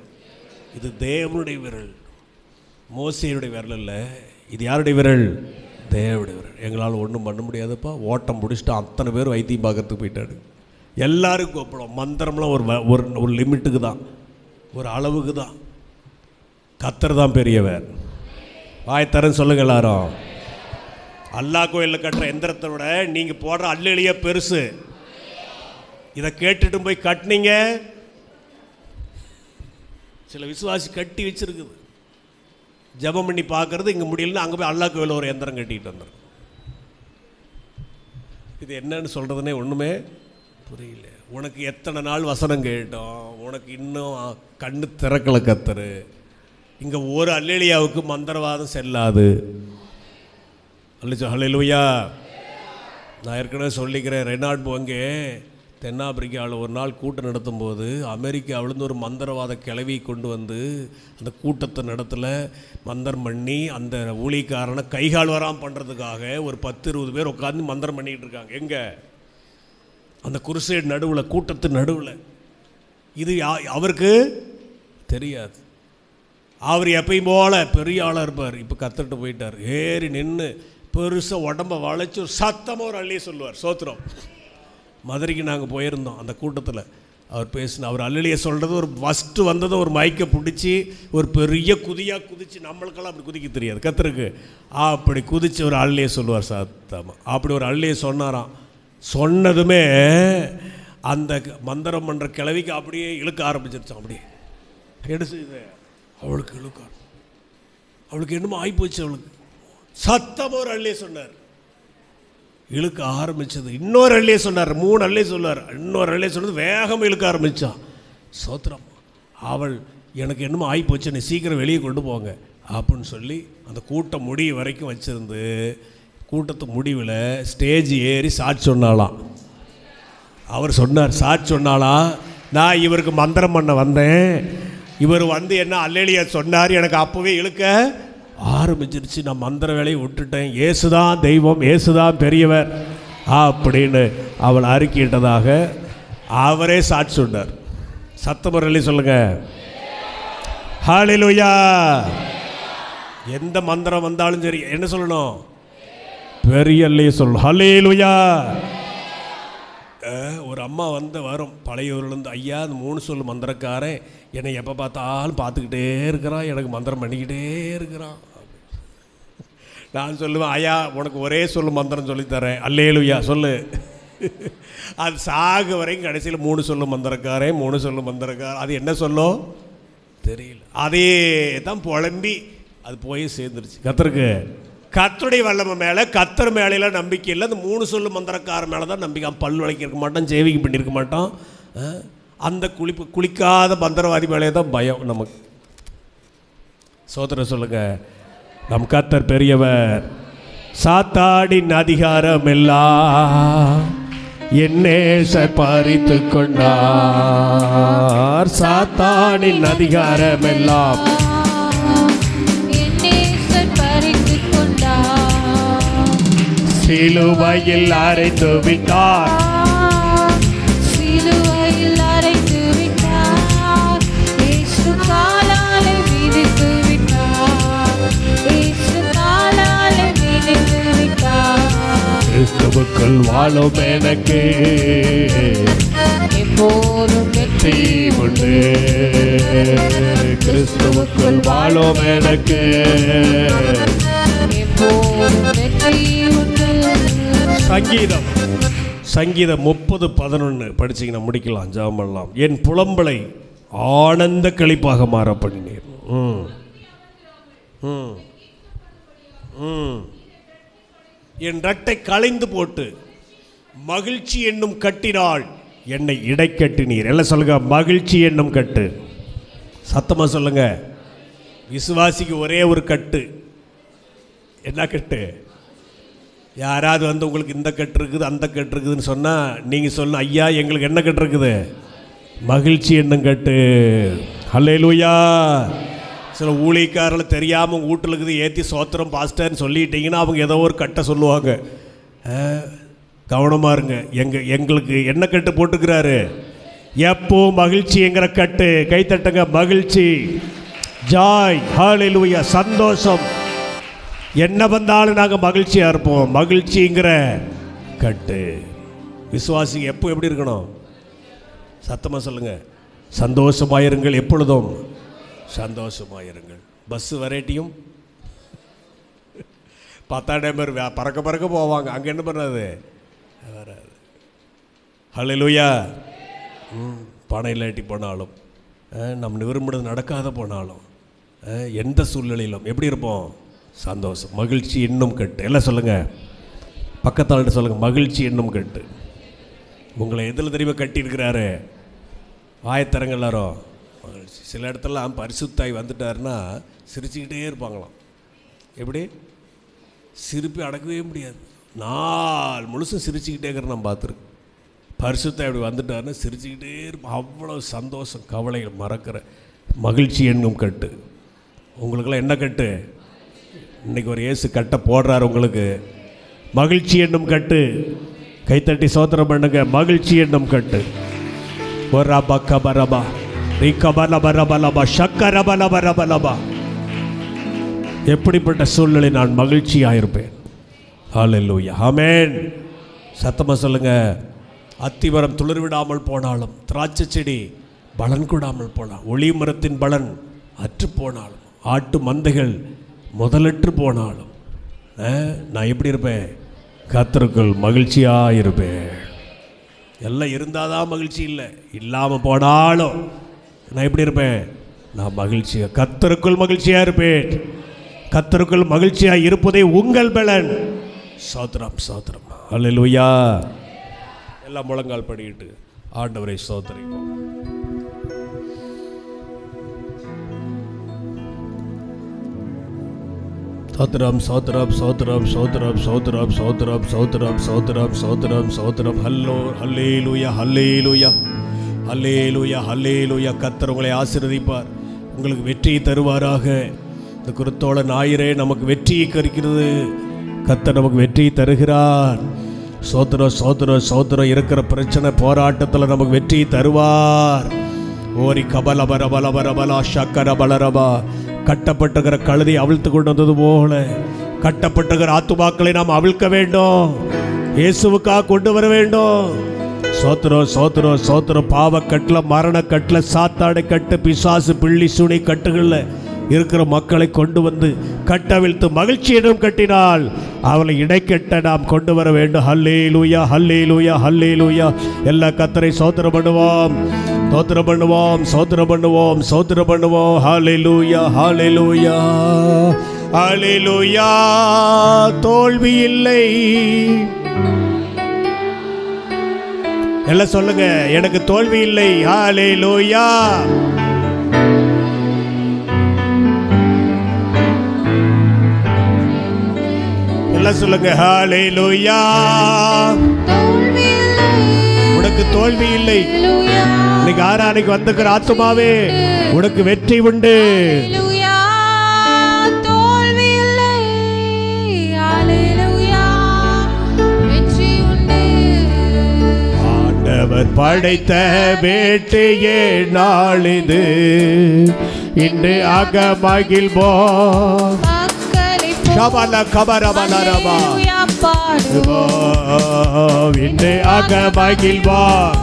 இது தேவனுடைய விரல். மோசேயுடைய விரல் இல்லை, இது யாருடைய விரல், தேவனுடைய விரல். எங்களால் ஒன்றும் பண்ண முடியாதுப்பா, ஓட்டம் முடிச்சுட்டு அத்தனை பேர் வைத்தியம் பார்க்கறதுக்கு போயிட்டாரு. எல்லாருக்கும் ஒப்படும். மந்திரம்லாம் ஒரு லிமிட்டுக்கு தான், ஒரு அளவுக்கு தான். கர்த்தர் தான் பெரியவர். வாய்த்தரன்னு சொல்லுங்க எல்லாரும். அல்லாஹ் கோயிலில் கட்டுற எந்திரத்தை விட நீங்கள் போடுற அல்லிலேயே பெருசு. இதை கேட்டுட்டு போய் கட்டினீங்க, சில விசுவாசி கட்டி வச்சிருக்குது, ஜபம் பண்ணி பார்க்கறது இங்கே முடியலன்னு அங்கே போய் அல்லாஹ் கோயிலில் ஒரு எந்திரம் கட்டிட்டு வந்துடும். இது என்னன்னு சொல்கிறதுனே ஒன்றுமே புரியல. உனக்கு எத்தனை நாள் வசனம் கேட்டோம், உனக்கு இன்னும் கண்ணு திறக்கலை கர்த்தர். இங்கே ஒரு அல்லேலியாவுக்கு மந்திரவாதம் செல்லாது. ஹல்லேலூயா. நான் ஏற்கனவே சொல்லிக்கிறேன், ரெனால்ட் போங்கே தென்னாப்பிரிக்காவில் ஒரு நாள் கூட்டம் நடத்தும்போது அமெரிக்காவிலேருந்து ஒரு மந்திரவாத கிளவி கொண்டு வந்து அந்த கூட்டத்தை நடத்தல மந்திரம் பண்ணி அந்த ஊழியக்காரனை கைகால் வராமல் பண்ணுறதுக்காக ஒரு 10-20 பேர் உட்காந்து மந்திரம் பண்ணிக்கிட்டு இருக்காங்க. எங்கே? அந்த குருசேட் நடுவில், கூட்டத்து நடுவில். இது அவருக்கு தெரியாது. அவர் எப்பயும் போல பெரிய ஆளாக இருப்பார். இப்போ கற்றுட்டு போயிட்டார். ஏறி நின்று பெருசாக உடம்பை வளைச்சி ஒரு சத்தமாக ஒரு அள்ளியே சொல்லுவார். சோத்திரம். மதுரைக்கு நாங்கள் போயிருந்தோம். அந்த கூட்டத்தில் அவர் பேசின அவர் அல்லலியை சொல்கிறது ஒரு ஃபஸ்ட்டு வந்ததும் ஒரு மைக்கை பிடிச்சி ஒரு பெரிய குதியாக குதித்து, நம்மளுக்கெல்லாம் அப்படி குதிக்க தெரியாது, கத்தருக்கு அப்படி குதித்து ஒரு அல்லியை சொல்லுவார் சத்தமாக. அப்படி ஒரு அல்லியை சொன்னாராம். சொன்னதுமே அந்த மந்திரம் பண்ணுற கிழவிக்கு அப்படியே இழுக்க ஆரம்பிச்சிருச்சான். அப்படியே எடுத்து இது அவளுக்கு இழுக்க, அவளுக்கு என்னமோ ஆகிப்போச்சு. அவளுக்கு சத்தமாக ஒரு அல்லியை சொன்னார். இழுக்க ஆரம்பித்தது. இன்னொரு அள்ளியை சொன்னார். 3 அள்ளியை சொன்னார். இன்னொரு அள்ளியை சொன்னது வேகமாக இழுக்க ஆரம்பித்தான். சோத்திரம். அவள் எனக்கு என்னமோ ஆகிப்போச்சு, நீ சீக்கிரம் வெளியே கொண்டு போங்க அப்படின்னு சொல்லி அந்த கூட்டம் முடிவு வரைக்கும் வச்சுருந்து கூட்டத்து முடிவில் ஸ்டேஜ் ஏறி சாட்சி சொன்னாலாம். அவர் சொன்னார், சாட்சி சொன்னாலாம், நான் இவருக்கு மந்திரம் பண்ண வந்தேன், இவர் வந்து என்ன அல்லேலியா சொன்னார், எனக்கு அப்போவே இழுக்க ஆரம்பிச்சிருச்சு, நான் மந்திர வேலையை விட்டுட்டேன், இயேசுதான் தெய்வம், இயேசுதான் பெரியவர் அப்படின்னு அவள் அறிக்கையிட்டதாக அவரே சாட்சி சொன்னார். சத்தமுறையிலே சொல்லுங்க ஹல்லேலூயா. எந்த மந்திரம் வந்தாலும் சரி என்ன சொல்லணும்? பெரிய அல்லையே சொல்லணும். ஹல்லேலூயா. ஒரு அம்மா வந்து வரும் பழையூர்லேருந்து, ஐயா அந்த 3 சொல்லு மந்திரக்காரன் என்னை எப்போ பார்த்தாலும் பார்த்துக்கிட்டே இருக்கிறான், எனக்கு மந்திரம் பண்ணிக்கிட்டே இருக்கிறான். நான் சொல்லுவேன், ஐயா உனக்கு ஒரே சொல்லு மந்திரம் சொல்லித்தரேன், அல்லேலூயா சொல்லு. அது சாக வரைக்கும் கடைசியில் 3 சொல்லு மந்திரக்காரன், 3 சொல்லு மந்திரக்காரன், அது என்ன சொல்லும் தெரியல. அதே தான் புலம்பி அது போய் சேர்ந்துருச்சு. கத்தருக்கு கத்தருடைய வல்லமை மேலே, கத்தர் மேலையெல்லாம் நம்பிக்கை இல்லை. அந்த 3 சொல்லு மந்திரக்கார மேலே தான் நம்பிக்கை. பல் விளக்கியிருக்க மாட்டான், சேவிங் பண்ணியிருக்க மாட்டான். அந்த குளிக்காத மந்திரவாதி மேலே தான் பயம் நமக்கு. சோதர சொல்லுங்க, நம் கத்தர் பெரியவர். சாத்தாடின் அதிகாரம் எல்லாம் என்னேசர் பறித்து கொண்டார். சாத்தாடின் அதிகாரம் எல்லாம் சிலுவையில் அறைந்து விட்டார். சிலுவையில் அறைந்து விட்டார். இயேசு காலாலே மிதித்து விட்டார். இயேசு காலாலே மிதித்து விட்டார். கிறிஸ்துவுக்குள் வாழும் எனக்கு எப்போதும் வெற்றி உண்டு. கிறிஸ்துவுக்குள் வாழும் எனக்கு எப்போதும் வெற்றி உண்டு. சங்கீதம் 30:11 படிச்சிங்கன்னா முடிக்கலாம், ஜெபம் பண்ணலாம். என் புலம்பலை ஆனந்த களிப்பாக மாற பண்ணினேன். என் ரட்டை களைந்து போட்டு மகிழ்ச்சி என்னும் கட்டினால் என்னை இடைக்கட்டினீர். எல்லாம் சொல்லுங்க, மகிழ்ச்சி என்னும் கட்டு. சத்தமாக சொல்லுங்க. விசுவாசிக்கு ஒரே ஒரு கட்டு. என்ன கட்டு? யாராவது வந்து உங்களுக்கு இந்த கட்டு இருக்குது அந்த கட்டு இருக்குதுன்னு சொன்னால் நீங்கள் சொல்லணும், ஐயா எங்களுக்கு என்ன கட்டு இருக்குது? மகிழ்ச்சி என்னும் கட்டு. ஹல்லேலூயா. சில ஊழியக்காரர்கள் தெரியாமல் உங்கள் வீட்டில் இருக்குது ஏற்றி சோத்திரம் பாஸ்டர்னு சொல்லிட்டீங்கன்னா அவங்க ஏதோ ஒரு கட்டை சொல்லுவாங்க. கவனமாக இருங்க. எங்களுக்கு என்ன கட்டு போட்டுக்கிறாரு? எப்போ மகிழ்ச்சிங்கிற கட்டு. கைத்தட்டுங்க. மகிழ்ச்சி, ஜாய், ஹல்லேலூயா, சந்தோஷம். என்ன வந்தாலும் நாங்கள் மகிழ்ச்சியாக இருப்போம். மகிழ்ச்சிங்கிற கட்டு. விசுவாசிங்க எப்போ எப்படி இருக்கணும்? சத்தமாக சொல்லுங்கள். சந்தோஷமாயிருங்கள், எப்பொழுதும் சந்தோஷமாயிருங்கள். பஸ்ஸு வெரைட்டியும் 10 பேர் பறக்க போவாங்க. அங்கே என்ன பண்ணுறது? வராது. ஹல்லேலூயா. பணம் இல்லாட்டி போனாலும், நம்ம விரும்பினது நடக்காத போனாலும், எந்த சூழ்நிலையிலும் எப்படி இருப்போம்? சந்தோஷம். மகிழ்ச்சி இன்னும் கட்டு. எல்லாம் சொல்லுங்கள். பக்கத்தாள்கிட்ட சொல்லுங்கள், மகிழ்ச்சி இன்னும் கட்டு. உங்களை எதில் தெரியுமா கட்டியிருக்கிறாரு? வாயத்தரங்க எல்லாரும் மகிழ்ச்சி. சில இடத்துலலாம் பரிசுத்தாய் வந்துட்டாருன்னா சிரிச்சுக்கிட்டே இருப்பாங்களாம். எப்படி? சிரிப்பை அடக்கவே முடியாது. நாள் முழுசும் சிரிச்சுக்கிட்டே இருக்கிற நான் பார்த்துருக்கேன். பரிசுத்த அப்படி வந்துட்டாருன்னா சிரிச்சுக்கிட்டே இருப்போம். அவ்வளோ சந்தோஷம், கவலைகள் மறக்கிற மகிழ்ச்சி என்னும் கட்டு. உங்களுக்கெல்லாம் என்ன கட்டு? இன்றைக்கி ஒரு இயேசு கட்டை போடுறார் உங்களுக்கு. மகிழ்ச்சி என்னும் கட்டு. கைத்தட்டி சோத்திரம் பண்ணுங்க. மகிழ்ச்சி என்னும் கட்டு. ஒரு ரபா கபரபா ரபா ஷக்கரபலபரபலபா. எப்படிப்பட்ட சூழ்நிலை நான் மகிழ்ச்சியாக இருப்பேன். ஹல்லேலூயா, ஆமென். சத்தமாக சொல்லுங்க. அத்திமரம் துளிர் விடாமல் போனாலும், திராட்சை செடி பலன் கொடாமல் போனாலும், ஒளிவ மரத்தின் பலன் அற்று போனாலும், ஆட்டு மந்தைகள் முதலற்று போனாலும், நான் எப்படி இருப்பேன்? கர்த்தருக்குள் மகிழ்ச்சியாக இருப்பேன். எல்லாம் இருந்தால் தான் மகிழ்ச்சி, இல்லை இல்லாமல் போனாலும் நான் எப்படி இருப்பேன்? நான் மகிழ்ச்சியாக, கர்த்தருக்குள் மகிழ்ச்சியாக இருப்பேன். கர்த்தருக்குள் மகிழ்ச்சியாக இருப்பதே உங்கள் பலன். ஸ்தோத்திரம், ஸ்தோத்திரம், அல்லேலூயா. எல்லாம் முழங்கால் படிக்கிட்டு ஆண்டவரை ஸ்தோத்திரிப்போம். சோத்ரம் சோத்ரம் சோத்ரம் சோத்ரம் சோத்ரம் சோத்ரம் சோத்ரம் சோத்ரம் சோத்ரம் சோத்ரம். ஹல்லோ ஹல்லேலூயா ஹல்லேலூயா ஹல்லேலூயா ஹல்லேலூயா. கர்த்தர் உங்களை ஆசீர்வதிப்பார், உங்களுக்கு வெற்றியை தருவாராக. இந்த குருத்தோல ஞாயிறே நமக்கு வெற்றியை கற்கிறது. கர்த்தர் நமக்கு வெற்றியை தருகிறார். சோத்ரம் சோத்ரம் சோத்ரம். இருக்கிற பிரச்சனை போராட்டத்தில் நமக்கு வெற்றியை தருவார். ஓரி கபல பர பல பர பலா ஷக்கர பலரபா. கட்டப்பட்டுகிற கழுதை அவிழ்த்து கொண்டு வந்தது போல கட்டப்பட்டுகிற ஆத்துமாக்களை நாம் அவிழ்க்க வேண்டும். இயேசுவுக்காக கொண்டு வர வேண்டும். சோத்திரம் சோத்திரம் சோத்திரம். பாவக்கட்டில், மரணக்கட்டில், சாத்தாடை கட்டு, பிசாசு பிள்ளி சுனை கட்டுகளில் இருக்கிற மக்களை கொண்டு வந்து கட்டவிழ்த்து மகிழ்ச்சியிடம் கட்டினால் அவளை இடைக்கட்ட நாம் கொண்டு வர வேண்டும். ஹல்லேலூயா ஹல்லேலூயா ஹல்லேலூயா. எல்லா கர்த்தரை சோத்திரம் பண்ணுவோம், சோத்திரம் பண்ணுவோம், சோத்திரம் பண்ணுவோம், சோத்திரம் பண்ணுவோம். ஹல்லேலூயா ஹல்லேலூயா ஹல்லேலூயா. தோல்வி இல்லை. எல்லாம் சொல்லுங்க, எனக்கு தோல்வி இல்லை. ஹல்லேலூயா. எல்லாம் சொல்லுங்க, ஹல்லேலூயா. உனக்கு தோல்வி இல்லை. இன்னைக்கு ஆராதனைக்கு வந்திருக்கிற ஆத்துமாவே, உனக்கு வெற்றி உண்டு. ஆண்டவர் படைத்த வேட்டையே நாளிது, இன்று அகமகிழ்வோம். ஷபல கபரபலரபா. இன்று அகமகிழ்வோம்.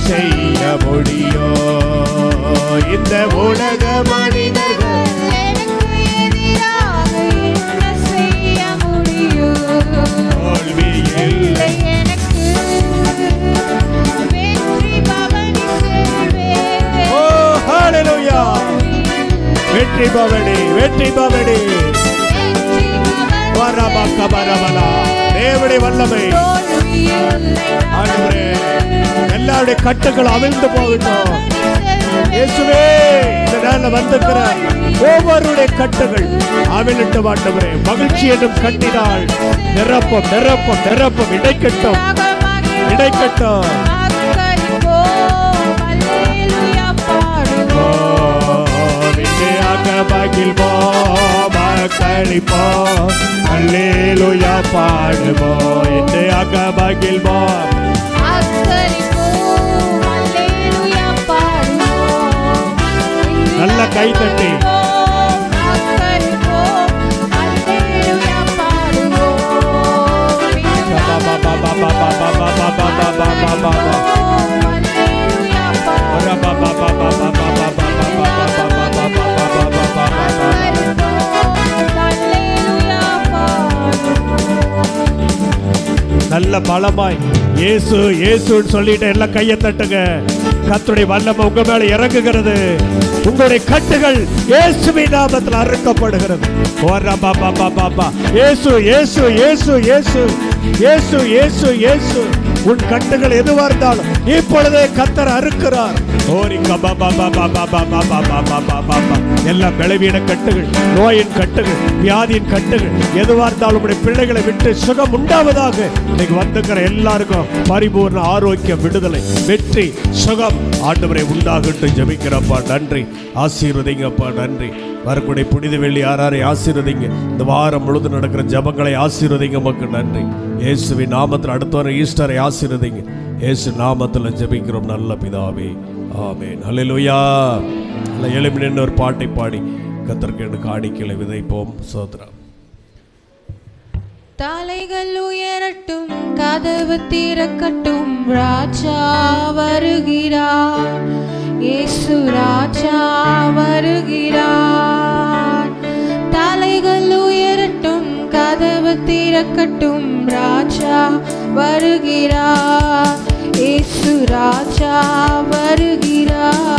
செய்ய முடியும் இந்த உலக மனிதர்கள்? தோல்வி இல்லை. ஓ ஹல்லேலூயா. வெற்றி பவனி, வெற்றி பவனி. வரபா கபரபலா. தேவனுடைய வல்லமை. ஆண்டவரே, எல்லாருடைய கட்டுகள் அவிழ்ந்து போகட்டும். இயேசுவே, இந்த நாளில் வந்திருக்கிற ஒவ்வொருடைய கட்டுகள் அவிழ்ந்து ஆண்டவரே. மகிழ்ச்சி என்னும் கட்டினால் நிரப்பம் நிரப்பம் நிரப்பம். இடைக்கட்டும் இடைக்கட்டும். மகிழ்வோம் மகளிப்போம். அல்லேலூயா பாடுவோம். இன்று அகமகிழ்வோம். நல்ல கை தட்டி நல்ல பலமாய் இயேசு இயேசுன்னு சொல்லிட்டு எல்லாம் கையை தட்டுங்க. கர்த்தருடைய வல்லமை உங்க மேல இறங்குகிறது. உங்களுடைய கட்டுகள் இயேசுவின் நாமத்தில் அறுக்கப்படுகிறது. இயேசு இயேசு இயேசு இயேசு இயேசு இயேசு இயேசு. உன் கட்டுகள் எதுவா இருந்தாலும் இப்பொழுதே கர்த்தர் அறுக்கிறார். எல்லாம் பலவீன கட்டுகள், நோயின் கட்டுகள், வியாதியின் கட்டுகள் எதுவா இருந்தாலும் உடைய பிள்ளைகளை விட்டு சுகம் உண்டாவதாக. இன்னைக்கு வந்துக்கிற எல்லாருக்கும் பரிபூர்ண ஆரோக்கியம், விடுதலை, வெற்றி, சுகம் ஆண்டவரை உண்டாகட்டும். ஜெபிக்கிறப்பா நன்றி. ஆசீர்வதிங்கப்பா நன்றி. வரக்கூடிய புனித வெள்ளி ஆராரை ஆசீர்வதிங்க. இந்த வாரம் முழுதும் நடக்கிற ஜபங்களை ஆசீர்வதிங்க. மக்கள் நன்றி. இயேசுவின் நாமத்தில் அடுத்த வாரம் ஈஸ்டரை ஆசீர்வதிங்க. இயேசு நாமத்தில் ஜெபிக்கிறோம் நல்ல பிதாவே, ஆமென். ஹல்லேலூயா. நல்ல எழுப்பி நின்று ஒரு பாட்டை பாடி கர்த்தருக்கு காணிக்கைகளை விதைப்போம். சோத்ரம். தலைகள் உயரட்டும், கதவு திறக்கட்டும், ராஜா வருகிறார், இயேசு ராஜா வருகிறார். தலைகள் உயரட்டும், கதவு திறக்கட்டும், ராஜா வருகிறார், இயேசு ராஜா வருகிறார்.